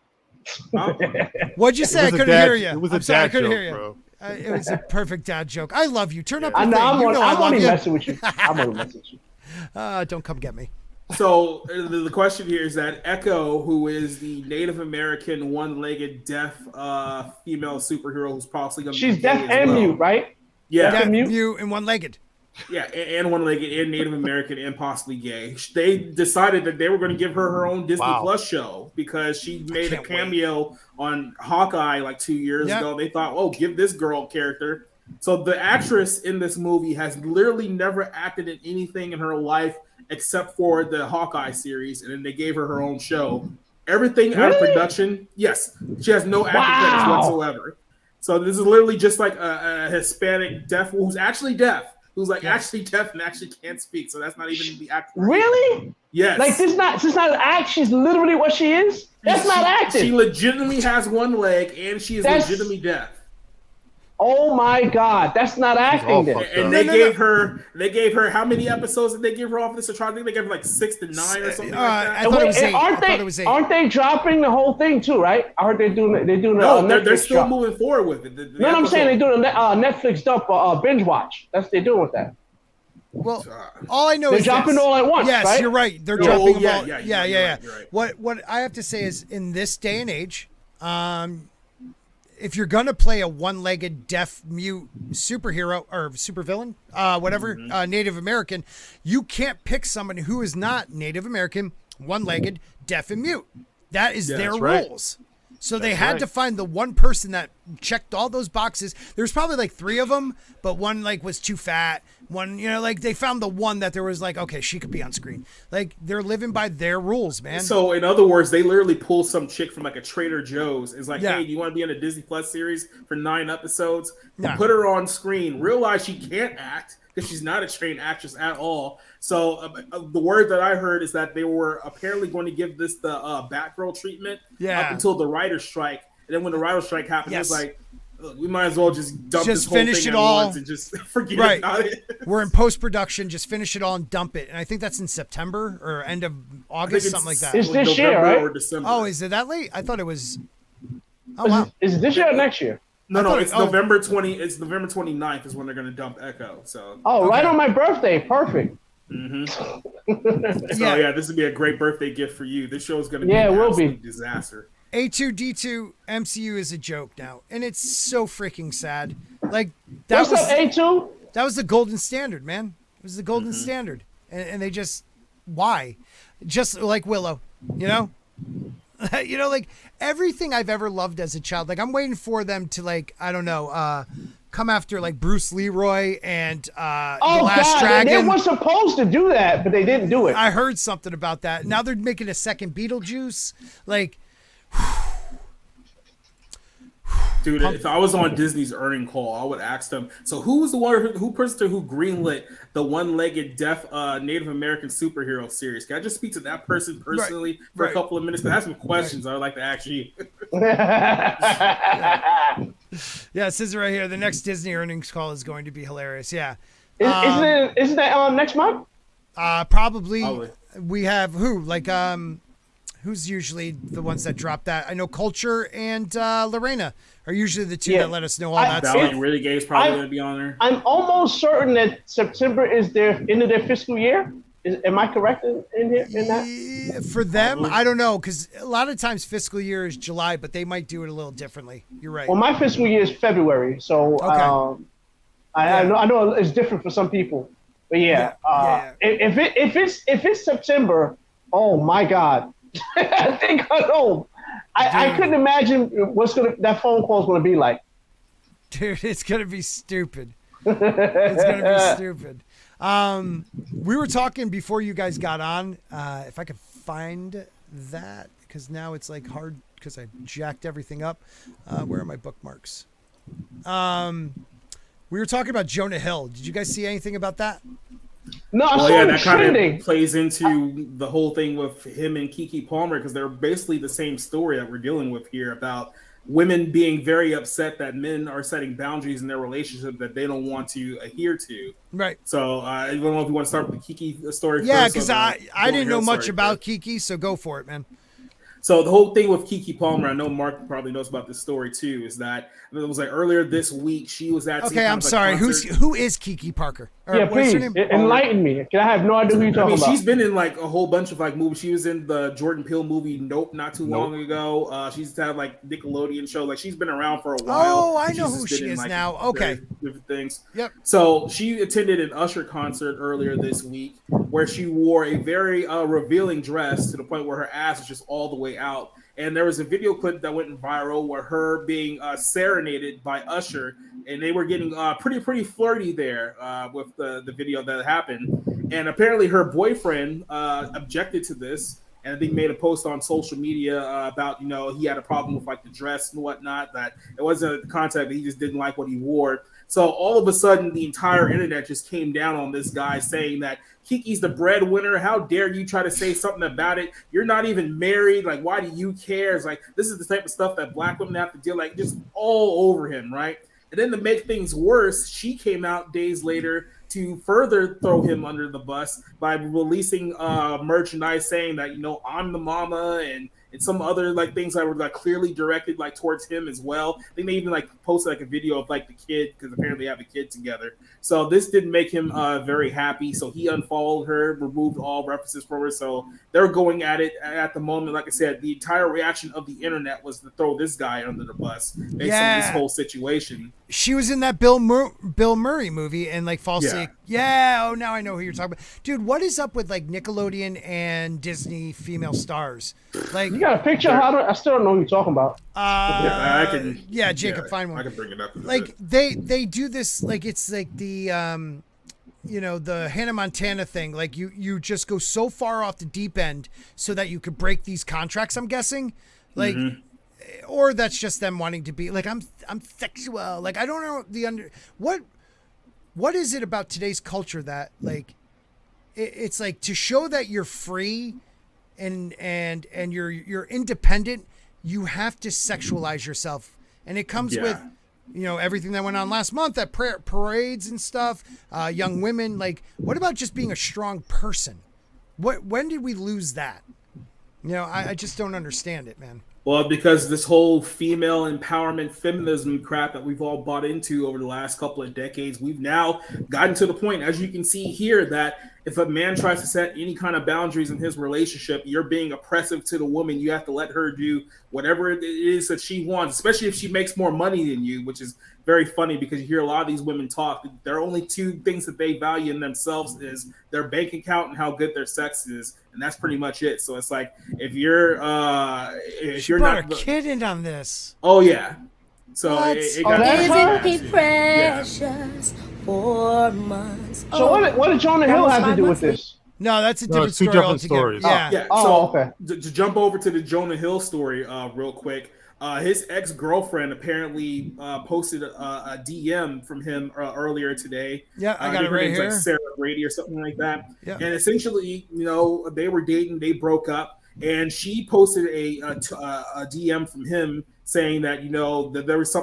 What'd you say? I couldn't hear you. It was a dad joke, bro. It was a perfect dad joke. I love you. Turn up your I know. thing. I'm only messing with you. I'm only messing with you. Don't come get me. So the question here is that Echo, who is the Native American one-legged deaf female superhero who's possibly going to be she's deaf and mute, right? Yeah, deaf, mute, and one-legged. Yeah, and one-legged, and Native American, and possibly gay. They decided that they were going to give her own Disney Plus show because she made a cameo on Hawkeye like 2 years ago. They thought, give this girl a character. So the actress in this movie has literally never acted in anything in her life except for the Hawkeye series, and then they gave her own show. Everything out of production. Yes, she has no acting credits whatsoever. So this is literally just like a Hispanic deaf who's actually deaf, who's like actually deaf and actually can't speak. So that's not even the actor. Really? Yes. Like this not an act. She's literally what she is. That's not acting. She legitimately has one leg and she is legitimately deaf. Oh my God, that's not acting. Then. And they gave her how many episodes did they give her off of this? I think they gave her like 6 to 9 or something like that. I thought it was 8. Aren't they dropping the whole thing too? Right? I heard they're doing No, they're still moving forward with it. No, I'm saying they're doing a Netflix dump binge watch. That's what they're doing with that. Well, all I know they're is dropping all at once. Yes, right? you're right. They're dropping them all. Yeah. What I have to say is, in this day and age, if you're gonna play a one-legged deaf mute superhero or supervillain, whatever, Native American, you can't pick someone who is not Native American, one-legged, deaf and mute. That is their rules. So they had to find the one person that checked all those boxes. There's probably like 3 of them, but one like was too fat. One, like they found the one that there was like, okay, she could be on screen. Like they're living by their rules, man. So in other words, they literally pull some chick from like a Trader Joe's. It's like, hey, do you want to be in a Disney Plus series for 9 episodes? Put her on screen. Realize she can't act because she's not a trained actress at all. So the word that I heard is that they were apparently going to give this the Batgirl treatment up until the writer's strike. And then when the writer's strike happened, it was like, look, we might as well just dump this whole thing at once and just forget about it. We're in post-production. Just finish it all and dump it. And I think that's in September or end of August, something like that. It's this year, right? Or December. Oh, is it that late? I thought it was. Oh, wow. Is it this year or next year? No, it's November 20. It's November 29th is when they're going to dump Echo. So. Oh, right on my birthday. Perfect. Mm-hmm. So this would be a great birthday gift for you. This show is going to be a disaster. A2D2 MCU is a joke now, and it's so freaking sad. Like what's up, A2? That was the golden standard, man. It was the golden standard, and they just why, just like Willow, like everything I've ever loved as a child. Like I'm waiting for them to like come after like Bruce Leroy and The Last Dragon. They were supposed to do that, but they didn't do it. I heard something about that. Now they're making a second Beetlejuice. Like, dude, if I was on Disney's earning call, I would ask them. So who was the person who greenlit the one-legged deaf Native American superhero series? Can I just speak to that person personally for a couple of minutes? I have some questions I would like to ask you. Yeah, it says it right here. The next Disney earnings call is going to be hilarious. Yeah. Isn't that next month? Probably. We have who? Like, who's usually the ones that drop that? I know Culture and Lorena are usually the two that let us know all that stuff. Valley Really Gay is probably going to be on there. I'm almost certain that September is their end of their fiscal year. Am I correct in that? For them, I don't know, because a lot of times fiscal year is July, but they might do it a little differently. You're right. Well, my fiscal year is February, so I know it's different for some people, but if it's September, oh my God, I think I couldn't imagine that phone call is gonna be like. Dude, it's gonna be stupid. It's gonna be stupid. We were talking before you guys got on. If I could find that, because now it's like hard because I jacked everything up. Where are my bookmarks? We were talking about Jonah Hill. Did you guys see anything about that? No, that kind of plays into the whole thing with him and Keke Palmer, because they're basically the same story that we're dealing with here about women being very upset that men are setting boundaries in their relationship that they don't want to adhere to. Right. So I don't know if you want to start with the Keke story first. Yeah, because I didn't know much about Keke, so go for it, man. So the whole thing with Keke Palmer, I know Mark probably knows about this story too, is that it was like earlier this week she was at. Okay, I'm sorry. Who is Keke Parker? Yeah, please enlighten me. I have no idea who you're talking about. She's been in like a whole bunch of like movies. She was in the Jordan Peele movie Nope not too long ago. She's had like Nickelodeon show. Like she's been around for a while. Oh, I know who she is now. Okay, different things. Yep. So she attended an Usher concert earlier this week where she wore a very revealing dress to the point where her ass was just all the way out. And there was a video clip that went viral where her being serenaded by Usher, and they were getting pretty flirty there with the video that happened. And apparently her boyfriend objected to this, and I think made a post on social media about, you know, he had a problem with like the dress and whatnot, that it wasn't the content, but he just didn't like what he wore. So all of a sudden, the entire internet just came down on this guy saying that Kiki's the breadwinner. How dare you try to say something about it? You're not even married. Like, why do you care? It's like, this is the type of stuff that black women have to deal, like, just all over him, right? And then to make things worse, she came out days later to further throw him under the bus by releasing merchandise saying that, you know, I'm the mama, and some other like things that were like clearly directed like towards him as well. I think they even like posted like a video of like the kid, because apparently they have a kid together. So this didn't make him very happy. So he unfollowed her, removed all references from her. So they're going at it at the moment. Like I said, the entire reaction of the internet was to throw this guy under the bus based on this whole situation. She was in that Bill Murray movie and like falsely. Yeah. Oh, now I know who you're talking about. Dude, what is up with like Nickelodeon and Disney female stars? Like, you got a picture? I still don't know who you're talking about. I can. Yeah, Jacob, find one. I can bring it up. Like they do this, like it's like the you know, the Hannah Montana thing. Like you just go so far off the deep end so that you could break these contracts, I'm guessing. Like or that's just them wanting to be like, I'm sexual. Like, I don't know what is it about today's culture that like it's like to show that you're free and you're independent, you have to sexualize yourself. And it comes with, you know, everything that went on last month at parades and stuff, young women. Like, what about just being a strong person? When did we lose that? You know, I just don't understand it, man. Well, because this whole female empowerment feminism crap that we've all bought into over the last couple of decades, we've now gotten to the point, as you can see here, that if a man tries to set any kind of boundaries in his relationship, you're being oppressive to the woman. You have to let her do whatever it is that she wants, especially if she makes more money than you, which is very funny because you hear a lot of these women talk. There are only two things that they value in themselves is their bank account and how good their sex is. And that's pretty much it. So it's like, if you're not a kid in on this. Oh yeah. So it got isn't he precious? 4 months. So what did Jonah Hill have to do with this? No, that's a different two story different altogether. stories. Yeah. So okay. To jump over to the Jonah Hill story real quick. His ex-girlfriend apparently posted a DM from him earlier today. Yeah, I got it right here. Like Sarah Brady or something like that. Yeah. And essentially, you know, they were dating, they broke up, and she posted a DM from him saying that, you know, that there was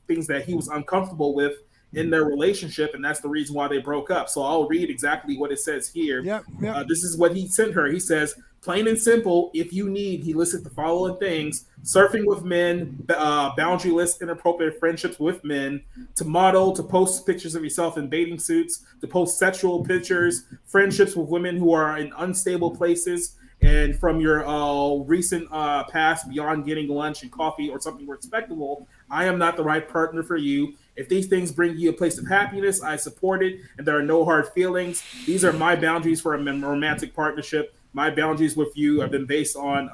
things that he was uncomfortable with in their relationship, and that's the reason why they broke up. So I'll read exactly what it says here. Yep. This is what he sent her. He says, plain and simple, if you need, he listed the following things: surfing with men, boundaryless, inappropriate friendships with men, to model, to post pictures of yourself in bathing suits, to post sexual pictures, friendships with women who are in unstable places, and from your recent past, beyond getting lunch and coffee or something respectable, I am not the right partner for you. If these things bring you a place of happiness, I support it, and there are no hard feelings. These are my boundaries for a romantic partnership. My boundaries with you have been based on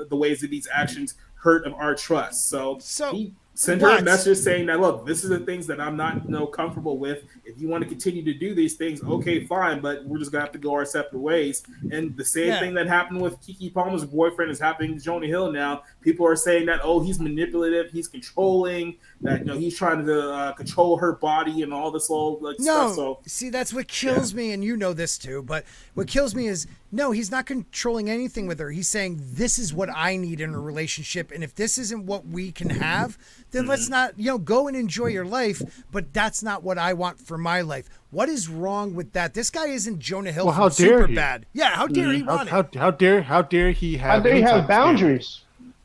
the ways that these actions hurt of our trust. So he sent her a message saying that, look, this is the things that I'm not comfortable with. If you want to continue to do these things, okay, fine, but we're just gonna have to go our separate ways. And the same thing that happened with Keke Palmer's boyfriend is happening to Jonah Hill now. People are saying that, oh, he's manipulative, he's controlling, that, you know, he's trying to control her body and all this stuff. So see, that's what kills me, and you know this too, but what kills me is, no, he's not controlling anything with her. He's saying, this is what I need in a relationship, and if this isn't what we can have, then let's not, you know, go and enjoy your life, but that's not what I want for my life. What is wrong with that? This guy isn't Jonah Hill from Superbad. Yeah, how dare he want it? How dare he have boundaries?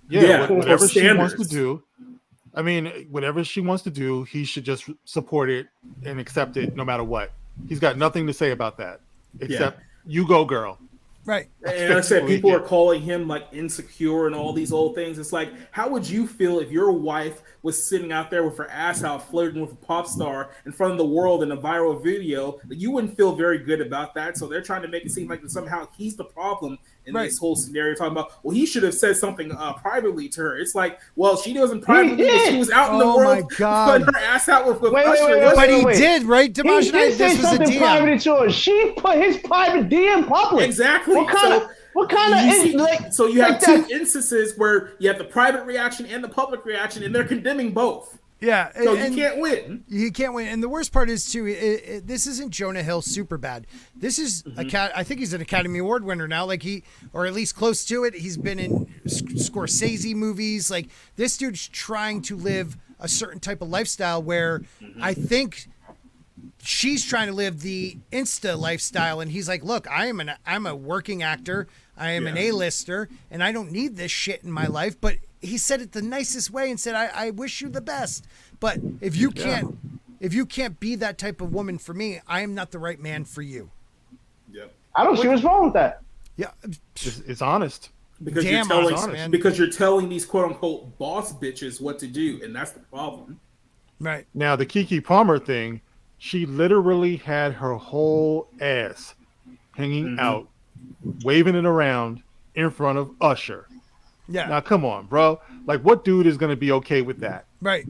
Whatever she wants to do. I mean, whatever she wants to do, he should just support it and accept it no matter what. He's got nothing to say about that except you go, girl. Right. And I said, people are calling him like insecure and all these old things. It's like, how would you feel if your wife was sitting out there with her ass out flirting with a pop star in front of the world in a viral video? You wouldn't feel very good about that. So they're trying to make it seem like somehow he's the problem in this whole scenario, talking about, well, he should have said something privately to her. It's like, well, she wasn't privately, but she was out in the world putting her ass out with Usher. But he did, right? Dimash, he did say something private to her. She put his private DM public. Exactly. What What kind of so you have two instances where you have the private reaction and the public reaction, and they're condemning both. Yeah, so you can't win. You can't win, and the worst part is too. This isn't Jonah Hill super bad. This is I think he's an Academy Award winner now, or at least close to it. He's been in Scorsese movies. Like this dude's trying to live a certain type of lifestyle where I think she's trying to live the Insta lifestyle, and he's like, "Look, I'm a working actor. I am an A-lister, and I don't need this shit in my life." But he said it the nicest way and said, I wish you the best. But if you can't be that type of woman for me, I am not the right man for you. Yep. I don't see what's wrong with that. Yeah. It's honest. Because you're telling these quote unquote boss bitches what to do, and that's the problem. Right. Now the Keke Palmer thing, she literally had her whole ass hanging out, waving it around in front of Usher. Yeah. Now, come on, bro. Like, what dude is going to be okay with that? Right.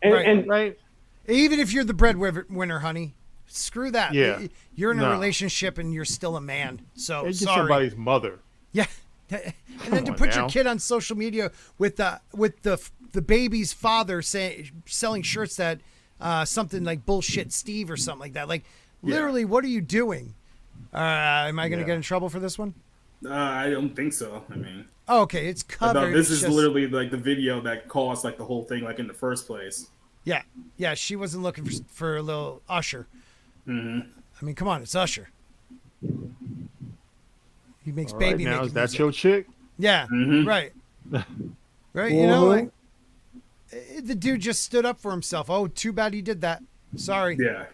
Right. Even if you're the breadwinner, honey, screw that. Yeah. You're in a relationship and you're still a man. So it's sorry. Somebody's mother. Yeah. And then to put your kid on social media with the baby's father selling shirts that something like bullshit Steve or something like that. Like, literally, what are you doing? Am I going to get in trouble for this one? I don't think so. I mean, okay, it's covered. This is literally like the video that caused like the whole thing, like in the first place. Yeah. She wasn't looking for a little Usher. I mean, come on, it's Usher. He makes All baby. Right, now is that your chick? Yeah. Right. Right. You know, like the dude just stood up for himself. Oh, too bad he did that. Sorry. Yeah.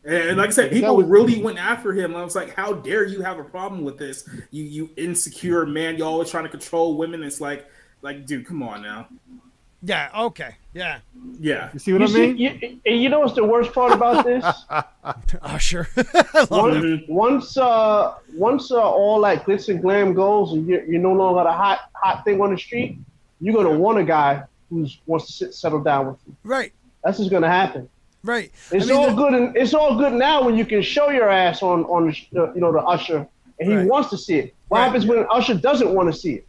And like I said, people really went after him. I was like, how dare you have a problem with this? You insecure man. You always trying to control women. It's like, dude, come on now. Yeah. Okay. Yeah. Yeah. You see what I mean? You know what's the worst part about this? Usher. Once all that glitz and glam goes, and you're no longer the hot thing on the street, you're gonna want a guy who wants to settle down with you. Right. That's what's gonna happen. Right. It's good, and it's all good now when you can show your ass on the Usher, and he wants to see it. What happens when Usher doesn't want to see it?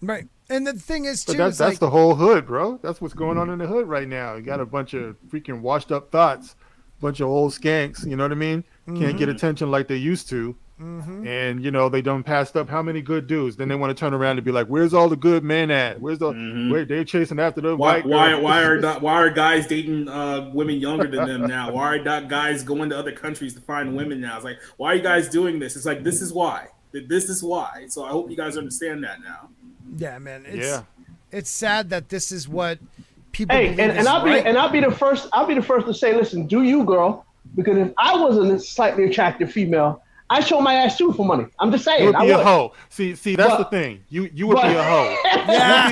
Right. And the thing is, too, but that's the whole hood, bro. That's what's going on in the hood right now. You got a bunch of freaking washed up thoughts, bunch of old skanks. You know what I mean? Can't get attention like they used to. And they done passed up how many good dudes. Then they want to turn around and be like, "Where's all the good men at? Where's the wait? They're chasing after the white girl." Why are guys dating women younger than them now? Why are guys going to other countries to find women now? It's like, why are you guys doing this? It's like, this is why. This is why. So I hope you guys understand that now. Yeah, man. It's sad that this is what people. Hey, and I'll be the first to say, listen, do you, girl? Because if I was a slightly attractive female, I show my ass too for money. I'm just saying. You would be a hoe. See, that's the thing. You would be a hoe. Yeah.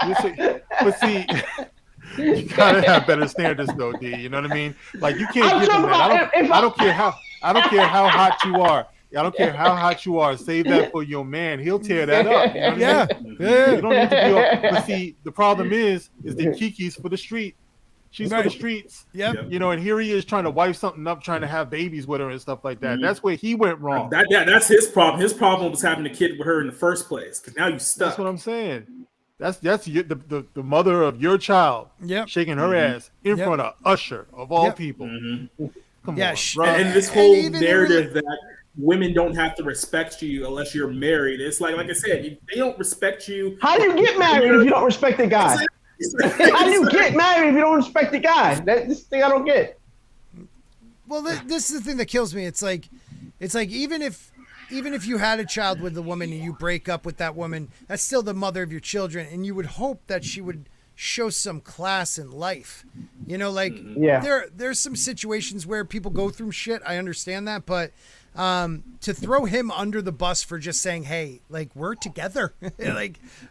You'd be a hoe. But see, you gotta have better standards, though, D. You know what I mean? Like you can't give them that. I don't care how hot you are. I don't care how hot you are. Save that for your man. He'll tear that up. You know what I mean? You don't need to be. But see, the problem is the Kiki's for the street. She's for the streets. Yep. And here he is trying to wife something up, trying to have babies with her and stuff like that. That's where he went wrong. That's his problem. His problem was having a kid with her in the first place. Because now you stuck. That's what I'm saying. That's the mother of your child. Yep. Shaking her ass in front of Usher of all people. Come on, bro. And this whole narrative that women don't have to respect you unless you're married. It's like I said, they don't respect you. How do you get married if you don't respect the guy? How do you get married if you don't respect the guy? This thing I don't get. Well, this is the thing that kills me. It's like even if you had a child with a woman and you break up with that woman, that's still the mother of your children, and you would hope that she would show some class in life. There's some situations where people go through shit. I understand that, but to throw him under the bus for just saying, "Hey, we're together,"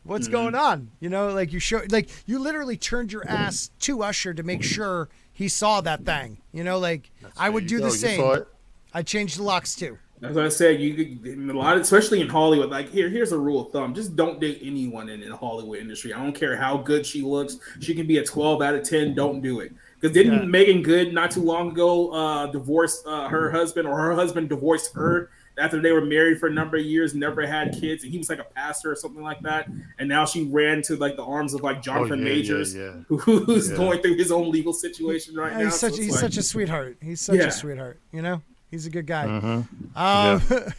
what's going on? You literally turned your ass to Usher to make sure he saw that thing. I would do the same. I changed the locks too. As I said, especially in Hollywood, here's a rule of thumb: just don't date anyone in the Hollywood industry. I don't care how good she looks; she can be a 12 out of 10. Don't do it. Because didn't Megan Good not too long ago divorce her husband, or her husband divorced her? after they were married for a number of years, never had kids, and he was like a pastor or something like that. And now she ran to like the arms of like Jonathan Majors, who's going through his own legal situation right now. He's such a sweetheart. He's such a sweetheart. You know, he's a good guy.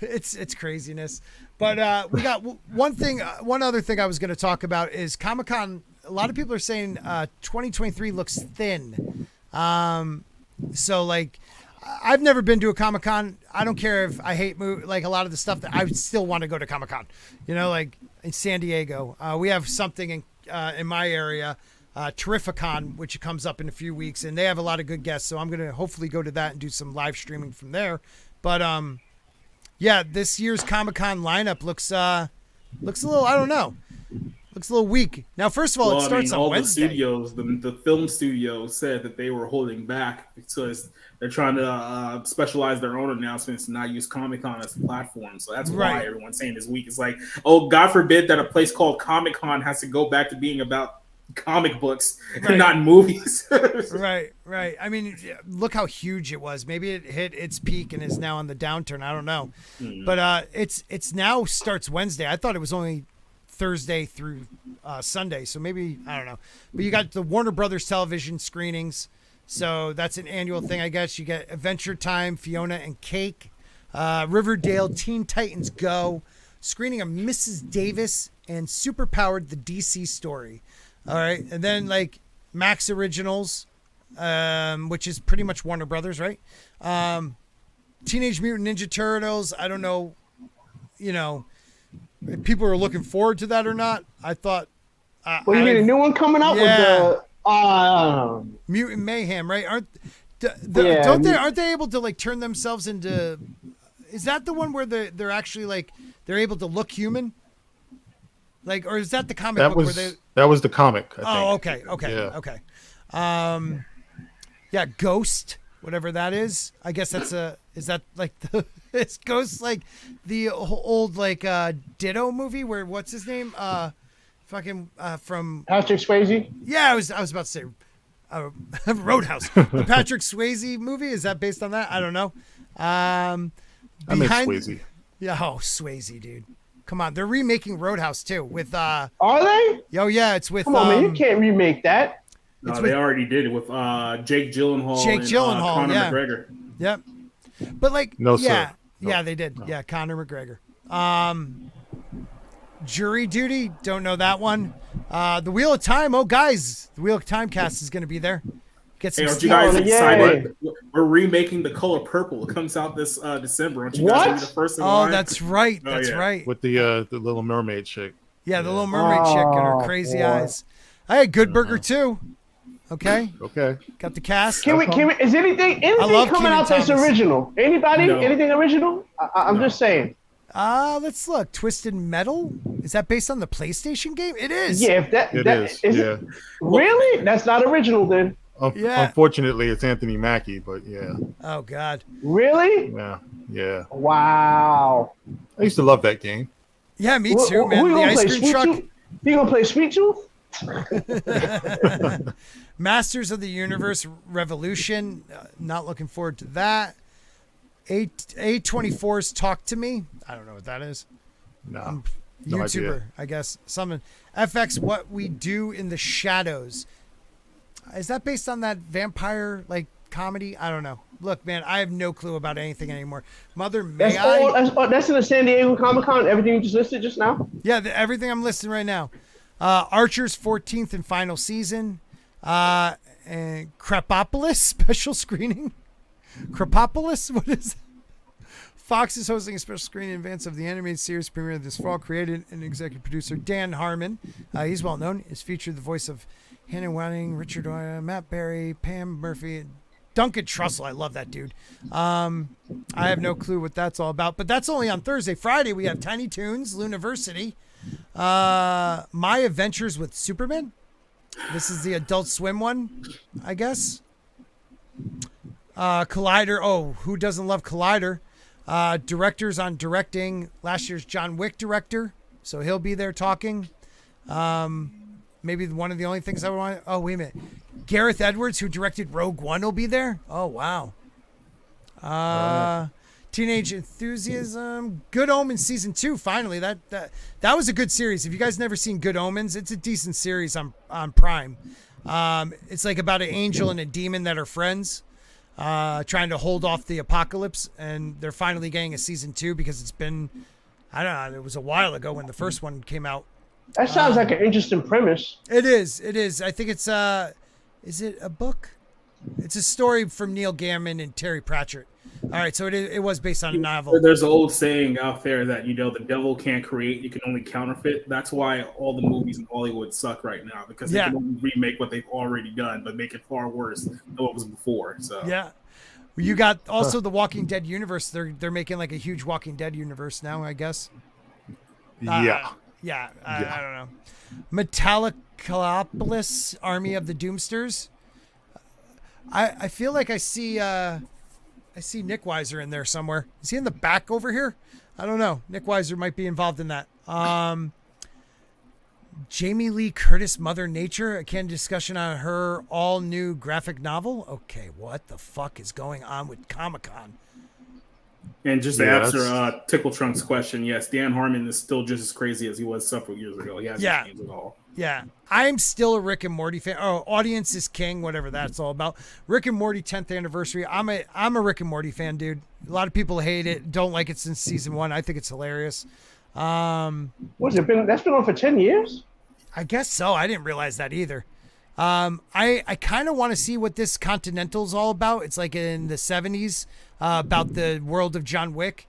It's craziness. But we got one other thing I was going to talk about is Comic-Con. A lot of people are saying 2023 looks thin. So like, I've never been to a Comic-Con. I don't care if I hate like a lot of the stuff that I would still want to go to Comic-Con. You know, like in San Diego, we have something in my area, Terrificon, which comes up in a few weeks, and they have a lot of good guests. So I'm going to hopefully go to that and do some live streaming from there. But yeah, this year's Comic-Con lineup looks a little, I don't know. Looks a little weak. Now, first of all, it starts on Wednesday. The film studios said that they were holding back because they're trying to specialize their own announcements and not use Comic-Con as a platform. So that's why everyone's saying this week. It's like, oh, God forbid that a place called Comic-Con has to go back to being about comic books and not movies. Right. I mean, look how huge it was. Maybe it hit its peak and is now on the downturn. I don't know. But it's now starts Wednesday. I thought it was only Thursday through Sunday, so maybe I don't know. But you got the Warner Brothers television screenings, so that's an annual thing, I guess. You get Adventure Time, Fiona and Cake, Riverdale, Teen Titans Go, screening of Mrs. Davis, and Superpowered: The DC Story. All right, and then like Max Originals, which is pretty much Warner Brothers, right? Teenage Mutant Ninja Turtles. I don't know, you know, if people are looking forward to that or not. I thought. Well, you mean a new one coming out with the Mutant Mayhem, right? Aren't they able to like turn themselves into? Is that the one where they're actually like they're able to look human? Like, or is that the comic book where they? That was the comic. I think. Okay. Yeah, Ghost, whatever that is. I guess that's is that like is Ghost like the old like Ditto movie where what's his name? From Patrick Swayze? Yeah, I was about to say Roadhouse. The Patrick Swayze movie, is that based on that? I don't know. I meant Swayze. Yeah, Swayze, dude. Come on, they're remaking Roadhouse too with Are they? Oh yeah, it's with Come on, man, you can't remake that. No, they already did it with Jake Gyllenhaal and Conor McGregor. Yep. But like sir. Yeah, they did. No. Yeah, Conor McGregor. Jury Duty, don't know that one. The Wheel of Time, guys, the Wheel of Time cast is going to be there. Get some aren't you guys excited? We're remaking The Color Purple. It comes out this December. Aren't you guys gonna be the first in line? That's right. That's right. With the Little Mermaid chick. Yeah, the Little Mermaid chick and her crazy eyes. I had Good Burger too. Okay. Got the cast. Can we? Is anything coming out that's original? Anybody? No. Anything original? I'm just saying. Let's look. Twisted Metal? Is that based on the PlayStation game? It is. Yeah, it is. It, really? That's not original then. Unfortunately, it's Anthony Mackie, but yeah. Oh God. Really? Yeah. Wow. I used to love that game. Yeah, me too, man. The ice cream truck. You gonna play Sweet Tooth? Masters of the Universe Revolution. Not looking forward to that. A24's Talk to Me. I don't know what that is. No YouTuber, idea. I guess. Someone. FX What We Do in the Shadows. Is that based on that vampire like comedy? I don't know. Look, man, I have no clue about anything anymore. Mother May that's in the San Diego Comic-Con. Everything you just listed just now. Yeah, everything I'm listing right now. Archer's 14th and final season. And Crapopolis special screening. Crapopolis? What is it? Fox is hosting a special screening in advance of the animated series premiere this fall. Created and executive producer Dan Harmon. He's well known. Is featured the voice of Hannah Wanning, Richard Oya, Matt Berry, Pam Murphy, Duncan Trussell. I love that dude. I have no clue what that's all about, but that's only on Thursday. Friday, we have Tiny Toons, Luniversity, My Adventures with Superman. This is the Adult Swim one, I guess. Collider. Oh, who doesn't love Collider? Directors on directing. Last year's John Wick director, so he'll be there talking. Maybe one of the only things I would want. Oh, wait a minute. Gareth Edwards, who directed Rogue One, will be there. Oh, wow. Teenage Enthusiasm, Good Omens season 2. Finally, that was a good series. If you guys never seen Good Omens, it's a decent series on Prime. It's like about an angel and a demon that are friends, trying to hold off the apocalypse, and they're finally getting a season 2 because it's been, I don't know, it was a while ago when the first one came out. That sounds like an interesting premise. It is. I think it's is it a book? It's a story from Neil Gaiman and Terry Pratchett. All right, so it was based on a novel. There's an old saying out there that, the devil can't create, you can only counterfeit. That's why all the movies in Hollywood suck right now, because they can only remake what they've already done, but make it far worse than what was before. So yeah. You got also the Walking Dead universe. They're making like a huge Walking Dead universe now, I guess. I don't know. Metallicopolis, Army of the Doomsters. I feel like I see Nick Weiser in there somewhere. Is he in the back over here? I don't know. Nick Weiser might be involved in that. Jamie Lee Curtis, Mother Nature, a candid discussion on her all-new graphic novel. Okay, what the fuck is going on with Comic-Con? And just to answer Tickle Trunk's question, yes, Dan Harmon is still just as crazy as he was several years ago. He hasn't changed at all. Yeah, I'm still a Rick and Morty fan. Oh, audience is king, whatever that's all about. Rick and Morty 10th anniversary. I'm a Rick and Morty fan, dude. A lot of people hate it, don't like it since season 1. I think it's hilarious. What's it been? That's been on for 10 years? I guess so. I didn't realize that either. I kind of want to see what this Continental's all about. It's like in the 70s, about the world of John Wick.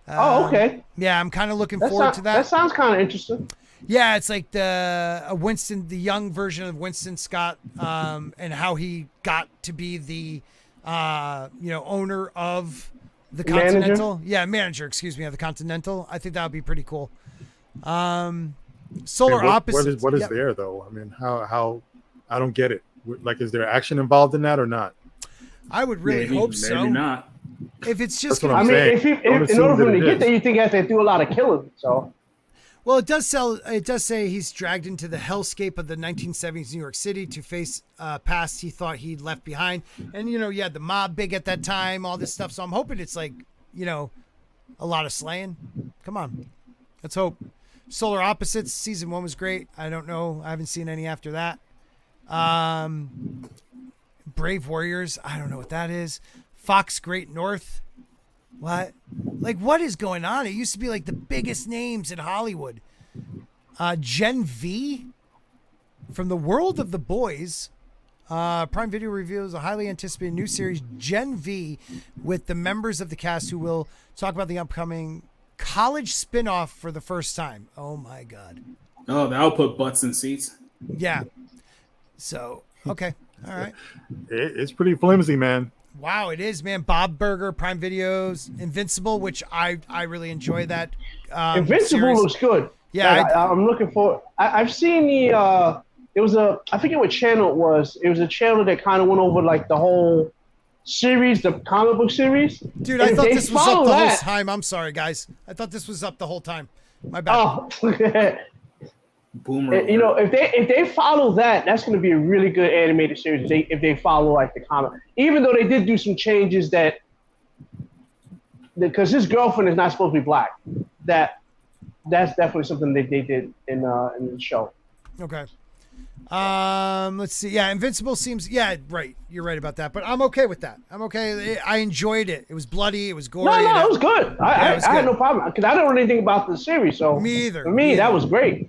Okay. Yeah, I'm kind of looking forward to that. That sounds kind of interesting. Yeah, it's like the young version of Winston Scott, and how he got to be the, owner of the Continental. Manager, excuse me, of the Continental. I think that would be pretty cool. Solar Opposites. What is there though? I mean, how I don't get it. Like, is there action involved in that or not? I would really hope so. Maybe not. If it's just, in order for him to get there, you think he has to do a lot of killing. So. Well, it does say he's dragged into the hellscape of the 1970s New York City to face past he thought he'd left behind. And, you had the mob big at that time, all this stuff. So I'm hoping it's like, a lot of slaying. Come on. Let's hope. Solar Opposites, season 1 was great. I don't know. I haven't seen any after that. Brave Warriors. I don't know what that is. Fox Great North. What? Like, what is going on? It used to be like the biggest names in Hollywood. Gen V from the world of The Boys. Prime Video reveals a highly anticipated new series, Gen V, with the members of the cast who will talk about the upcoming college spinoff for the first time. Oh my God. Oh, that'll put butts in seats. Yeah. So, okay. All right. It's pretty flimsy, man. Wow, it is, man. Bob Burger, Prime Videos, Invincible, which I really enjoy that. Invincible series. Looks good. Yeah, I'm looking for. I've seen the. It was I forget what channel it was. It was a channel that kind of went over like the whole series, the comic book series. Dude, I thought this was up the whole time. I'm sorry, guys. I thought this was up the whole time. My bad. Oh. Boomer. If they follow that, that's going to be a really good animated series. If they follow like the comic, even though they did do some changes because his girlfriend is not supposed to be black. That's definitely something that they did in the show. Okay. Let's see. Yeah, Invincible seems. Yeah, right. You're right about that. But I'm okay with that. I'm okay. I enjoyed it. It was bloody. It was gory. No, it was good. I had no problem because I don't know anything about the series. So me either. For me, that was great.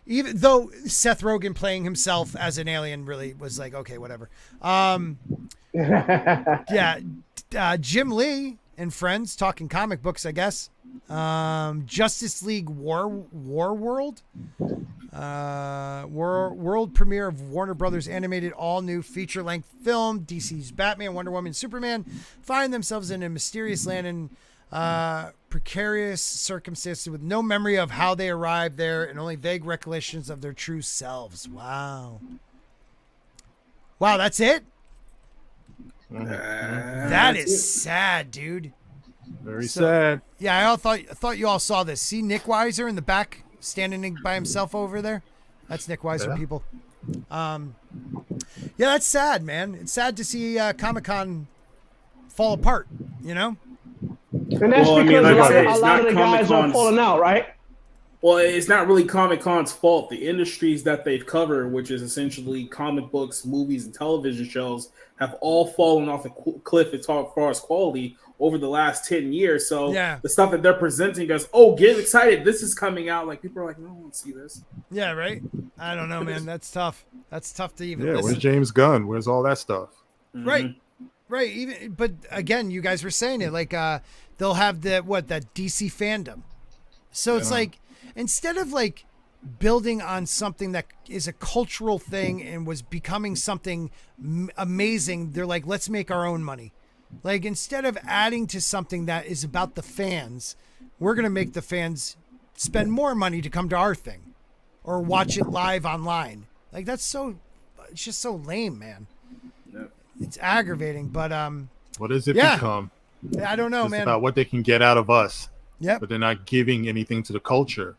Even though Seth Rogen playing himself as an alien really was like, okay, whatever. Jim Lee and friends talking comic books, I guess. Justice League War World. World premiere of Warner Brothers animated all-new feature-length film. DC's Batman, Wonder Woman, Superman find themselves in a mysterious land and precarious circumstances with no memory of how they arrived there and only vague recollections of their true selves. Wow, that's it? That is sad, dude. Very sad. Yeah, I thought you all saw this. See Nick Weiser in the back standing by himself over there? That's Nick Weiser, people. Yeah, that's sad, man. It's sad to see Comic-Con fall apart, And that's because a lot of the guys are Comic-Con's falling out, right? Well, it's not really Comic-Con's fault. The industries that they've covered, which is essentially comic books, movies, and television shows, have all fallen off a cliff as far as quality over the last 10 years. So the stuff that they're presenting us, oh, get excited, this is coming out. Like, people are like, no, I want to see this. Yeah, right? I don't know, man. That's tough. That's tough to even listen. Where's James Gunn? Where's all that stuff? Right. Right. Even, but again, you guys were saying it, like they'll have that DC fandom. So it's like, instead of like building on something that is a cultural thing and was becoming something amazing, they're like, let's make our own money. Like, instead of adding to something that is about the fans, we're going to make the fans spend more money to come to our thing or watch it live online. Like, it's just so lame, man. It's aggravating, but what does it become? I don't know, man. It's about what they can get out of us. Yep. But they're not giving anything to the culture.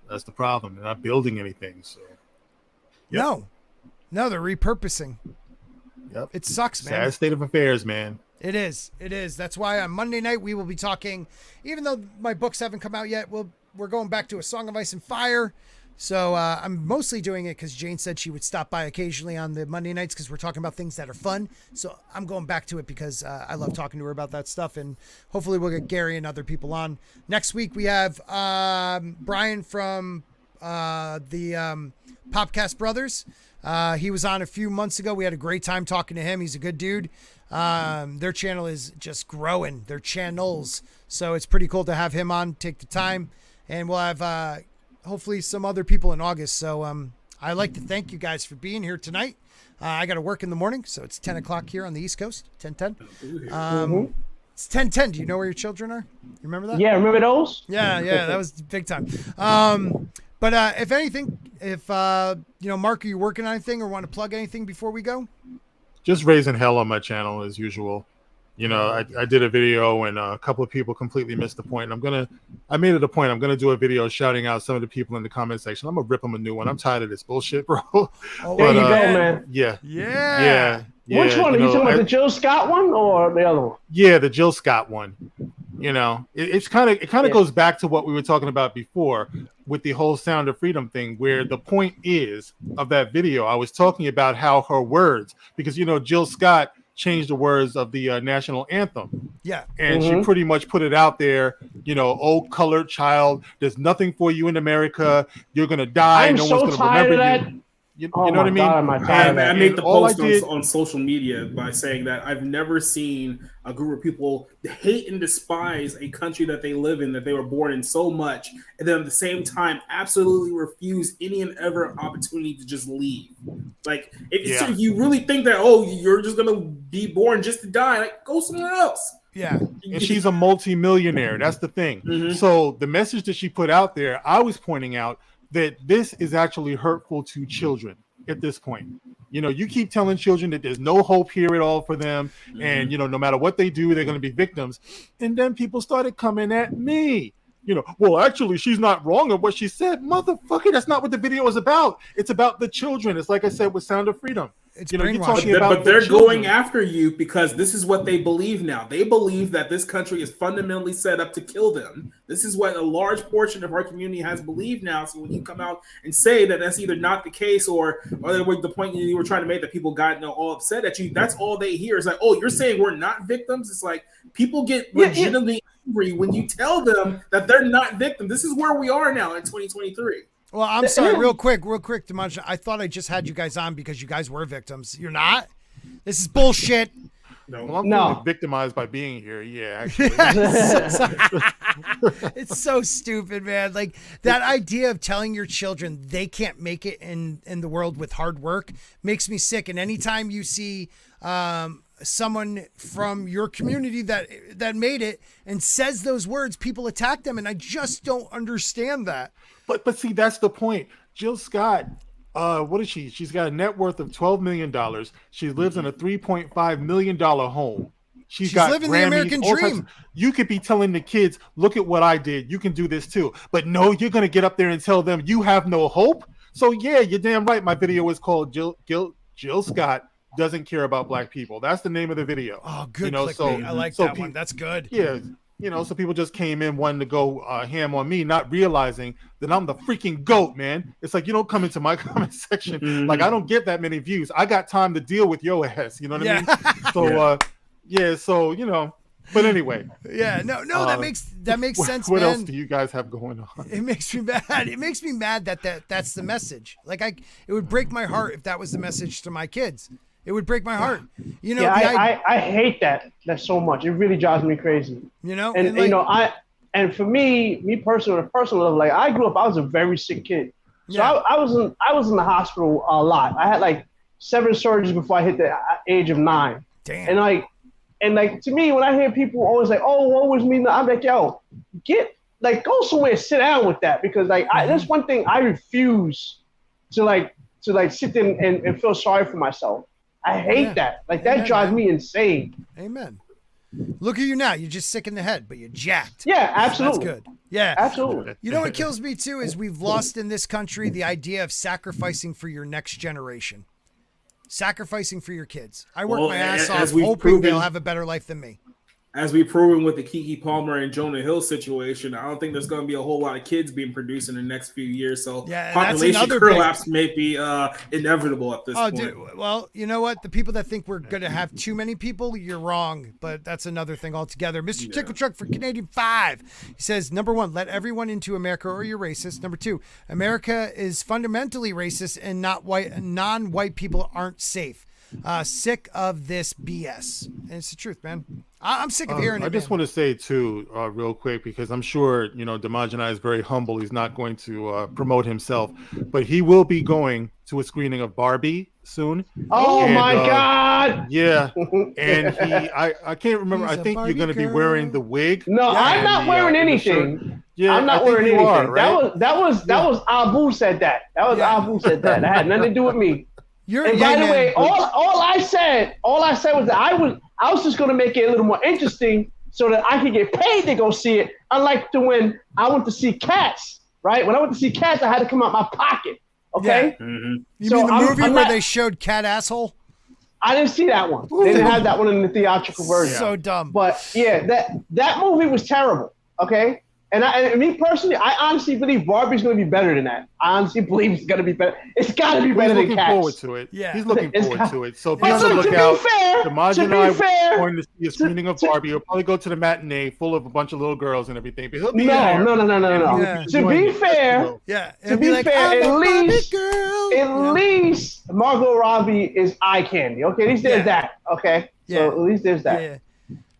That's the problem. They're not building anything. So no, they're repurposing. Yep. It sucks, man. Sad state of affairs, man. It is. That's why on Monday night we will be talking, even though my books haven't come out yet, we're going back to A Song of Ice and Fire. So I'm mostly doing it because Jane said she would stop by occasionally on the Monday nights because we're talking about things that are fun. So I'm going back to it because I love talking to her about that stuff. And hopefully we'll get Gary and other people on. Next week we have Brian from the Popcast Brothers. He was on a few months ago. We had a great time talking to him. He's a good dude. Their channel is just growing. Their channels. So it's pretty cool to have him on. Take the time. And we'll have... hopefully some other people in August. So I'd like to thank you guys for being here tonight. I got to work in the morning, so it's 10 o'clock here on the East Coast, 10:10. It's 10:10. Do you know where your children are? You remember that? Yeah, remember those? Yeah, that was big time. But if anything, Mark, are you working on anything or want to plug anything before we go? Just raising hell on my channel as usual. I did a video and a couple of people completely missed the point. And I made it a point. I'm going to do a video shouting out some of the people in the comment section. I'm going to rip them a new one. I'm tired of this bullshit, bro. There you go, man. Yeah. Which one? Are you talking about the Jill Scott one or the other one? Yeah, the Jill Scott one. It kind of goes back to what we were talking about before with the whole Sound of Freedom thing, where the point is of that video, I was talking about how her words, because, Jill Scott changed the words of the national anthem. Yeah. And she pretty much put it out there, oh, colored child, there's nothing for you in America. You're going to die. I'm no so one's going to remember you. You know what I mean? I made the post on social media by saying that I've never seen a group of people hate and despise a country that they live in, that they were born in so much, and then at the same time absolutely refuse any and every opportunity to just leave. Like, if you really think that, you're just going to be born just to die, like, go somewhere else. Yeah. And she's a multimillionaire. That's the thing. So the message that she put out there, I was pointing out that this is actually hurtful to children at this point. You keep telling children that there's no hope here at all for them. And, no matter what they do, they're going to be victims. And then people started coming at me. Well, actually, she's not wrong on what she said. Motherfucker, that's not what the video is about. It's about the children. It's like I said with Sound of Freedom. You're talking about but they're going after you because this is what they believe now. They believe that this country is fundamentally set up to kill them. This is what a large portion of our community has believed now. So when you come out and say that that's either not the case or the point you were trying to make that people got all upset at you, that's all they hear is like, oh, you're saying we're not victims? It's like people get legitimately angry when you tell them that they're not victims. This is where we are now in 2023. Well, I'm sorry, real quick, Dimansha. I thought I just had you guys on because you guys were victims. You're not? This is bullshit. No, well, I'm feeling victimized by being here. Yeah, actually. It's so stupid, man. Like, that idea of telling your children they can't make it in the world with hard work makes me sick. And anytime you see someone from your community that made it and says those words, people attack them. And I just don't understand that. But see, that's the point. Jill Scott, what is she? She's got a net worth of $12 million. She lives in a $3.5 million home. She's got living Grammys, the American dream. You could be telling the kids, look at what I did. You can do this too. But no, you're going to get up there and tell them you have no hope. So yeah, you're damn right. My video is called Jill Scott Doesn't Care About Black People. That's the name of the video. Oh, good. I like that one. That's good. Yeah. You know, so people just came in wanting to go ham on me, not realizing that I'm the freaking GOAT, man. It's like, you don't come into my comment section. Like, I don't get that many views. I got time to deal with your ass. You know what I mean? So, so, you know, but anyway. Yeah, no, that makes sense, What man. else do you guys have going on? It makes me mad. It makes me mad that's the message. Like, it would break my heart if that was the message to my kids. It would break my heart. You know, I hate that so much. It really drives me crazy. You know, and like, you know, and for me personally, on a personal level, like I grew up, I was a very sick kid. So I was in the hospital a lot. I had like 7 surgeries before I hit the age of 9. Damn. And like to me, when I hear people always like, "Oh, what was me?" I'm like, "Yo, go somewhere and sit down with that," because like that's one thing I refuse to sit there and feel sorry for myself. I hate that. Like, that drives me insane. Amen. Look at you now. You're just sick in the head, but you're jacked. Yeah, absolutely. That's good. Yeah. Absolutely. You know what kills me, too, is we've lost in this country the idea of sacrificing for your next generation. Sacrificing for your kids. I work my ass off hoping they'll have a better life than me. As we've proven with the Keke Palmer and Jonah Hill situation, I don't think there's going to be a whole lot of kids being produced in the next few years. So population collapse may be inevitable at this point. Dude, well, you know what? The people that think we're going to have too many people, you're wrong. But that's another thing altogether. Mr. Tickle Truck for Canadian 5. He says, number 1, let everyone into America or you're racist. Number 2, America is fundamentally racist and non-white people aren't safe. Sick of this BS. And it's the truth, man. I'm sick of hearing it. I just want to say too, real quick, because I'm sure, you know, Demajanai is very humble. He's not going to promote himself, but he will be going to a screening of Barbie soon. Oh my God! Yeah, and I can't remember. I think you're going to be wearing the wig. No, I'm not wearing anything. Yeah, I'm not wearing anything. Right? That was Abu said that. Abu said that. That had nothing to do with me. And by the way, all I said was that I was just going to make it a little more interesting so that I could get paid to go see it. Unlike when I went to see Cats, right? When I went to see Cats, I had to come out my pocket. Okay. Yeah. Mm-hmm. You mean the movie where they showed cat asshole? I didn't see that one. They didn't have that one in the theatrical version. So dumb. But yeah, that movie was terrible. Okay. And me personally, I honestly believe Barbie's going to be better than that. I honestly believe it's going to be better. It's got to be better than Cats. He's looking forward to it. Yeah. He's looking forward to it. So be on the lookout. Demajanai and I are going to see a screening of Barbie. He'll probably go to the matinee full of a bunch of little girls and everything. But he'll be there. No. Yeah. To be fair, at least Margot Robbie is eye candy. Okay, at least there's that. Okay, so at least there's that. Yeah.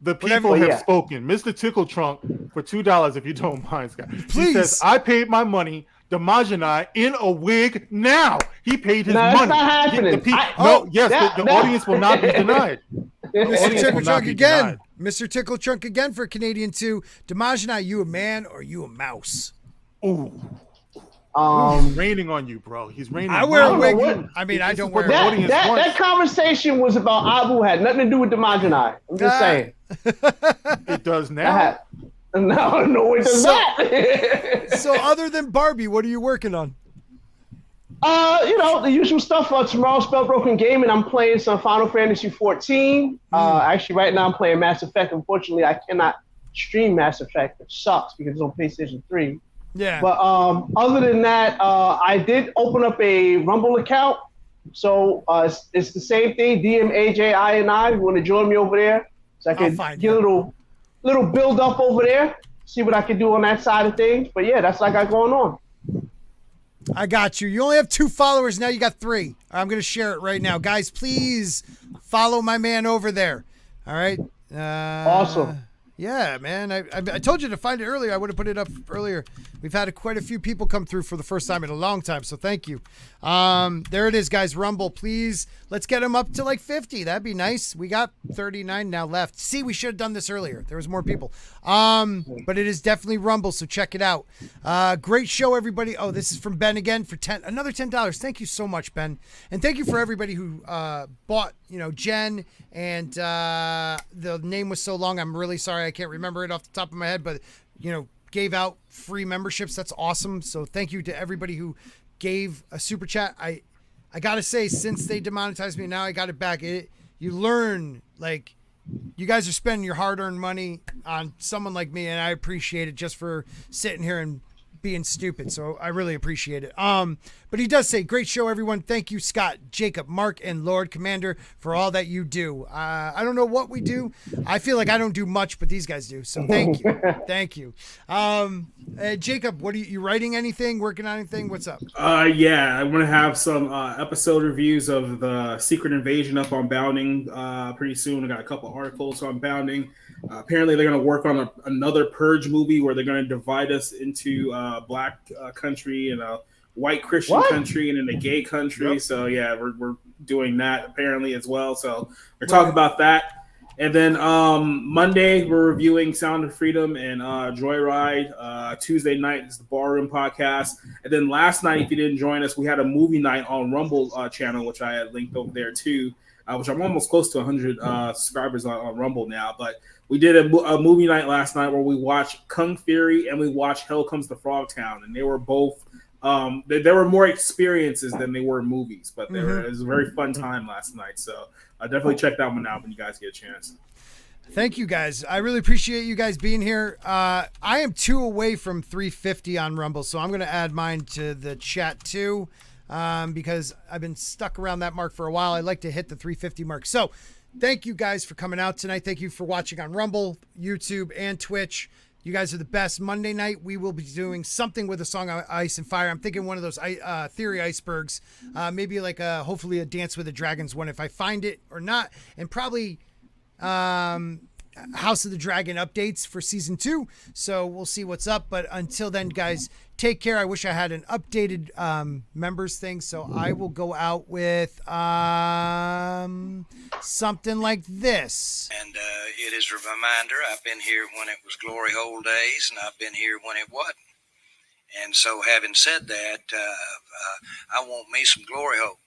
The people have spoken. Mr. Tickle Trunk, for $2, if you don't mind, Scott. Please. He says, I paid my money. Demajanai in a wig now. He paid his money. That's not happening. The audience will not be denied. Mr. Tickle Trunk again. Mr. Tickle Trunk again for Canadian 2. Demajanai, you a man or you a mouse? Ooh. He's raining on you, bro. He's raining. I wear a wig. I mean, I don't wear a wig. That conversation was about Abu, had nothing to do with Demajanai. I'm just saying. It does now. No, it does not. So other than Barbie, what are you working on? You know, the usual stuff. Tomorrow, Spellbroken Game, and I'm playing some Final Fantasy 14. Actually, right now I'm playing Mass Effect. Unfortunately, I cannot stream Mass Effect, which sucks because it's on PlayStation 3. Yeah. But other than that, I did open up a Rumble account. So it's the same thing, DMAJI. If you want to join me over there, so I can get a little build up over there, see what I can do on that side of things. But yeah, that's what I got going on. I got you. You only have 2 followers. Now you got 3. I'm going to share it right now. Guys, please follow my man over there. All right. Awesome. Yeah, man. I told you to find it earlier. I would have put it up earlier. We've had quite a few people come through for the first time in a long time, so thank you. There it is, guys. Rumble, please. Let's get them up to like 50. That'd be nice. We got 39 now left. See, we should have done this earlier. There was more people. But it is definitely Rumble, so check it out. Great show, everybody. Oh, this is from Ben again for another $10. Thank you so much, Ben. And thank you for everybody who bought, Jen, and the name was so long. I'm really sorry. I can't remember it off the top of my head, but, gave out free memberships. That's awesome. So thank you to everybody who gave a super chat. I got to say, since they demonetized me, now I got it back. You learn, you guys are spending your hard-earned money on someone like me, and I appreciate it just for sitting here and being stupid. So I really appreciate it. But he does say, great show, everyone. Thank you, Scott, Jacob, Mark, and Lord Commander for all that you do. I don't know what we do. I feel like I don't do much, but these guys do. So thank you. Thank you. Jacob, what are you writing anything, working on anything? What's up? Yeah, I want to have some episode reviews of the Secret Invasion up on Bounding pretty soon. I got a couple articles on Bounding. Apparently, they're going to work on another Purge movie where they're going to divide us into black country and a white Christian country and then a gay country. Yep. So, yeah, we're doing that apparently as well. So, we're talking about that. And then Monday, we're reviewing Sound of Freedom and Joyride. Tuesday night is the Barroom podcast. And then last night, if you didn't join us, we had a movie night on Rumble channel, which I had linked over there too, which I'm almost close to 100 subscribers on Rumble now. But we did a movie night last night where we watched Kung Fury and we watched Hell Comes to Frogtown. And they were both, there were more experiences than they were movies. But it was a very fun time last night. So definitely check that one out when you guys get a chance. Thank you, guys. I really appreciate you guys being here. I am 2 away from 350 on Rumble, so I'm going to add mine to the chat too, because I've been stuck around that mark for a while. I like to hit the 350 mark. So thank you guys for coming out tonight. Thank you for watching on Rumble, YouTube, and Twitch. You guys are the best. Monday night, we will be doing something with a song on Ice and Fire. I'm thinking one of those Theory icebergs, maybe like hopefully a Dance with the Dragons one if I find it or not, and probably House of the Dragon updates for season 2. So we'll see what's up. But until then, guys, take care. I wish I had an updated members thing. So I will go out with something like this. And it is a reminder, I've been here when it was glory hole days, and I've been here when it wasn't. And so having said that, I want me some glory hole.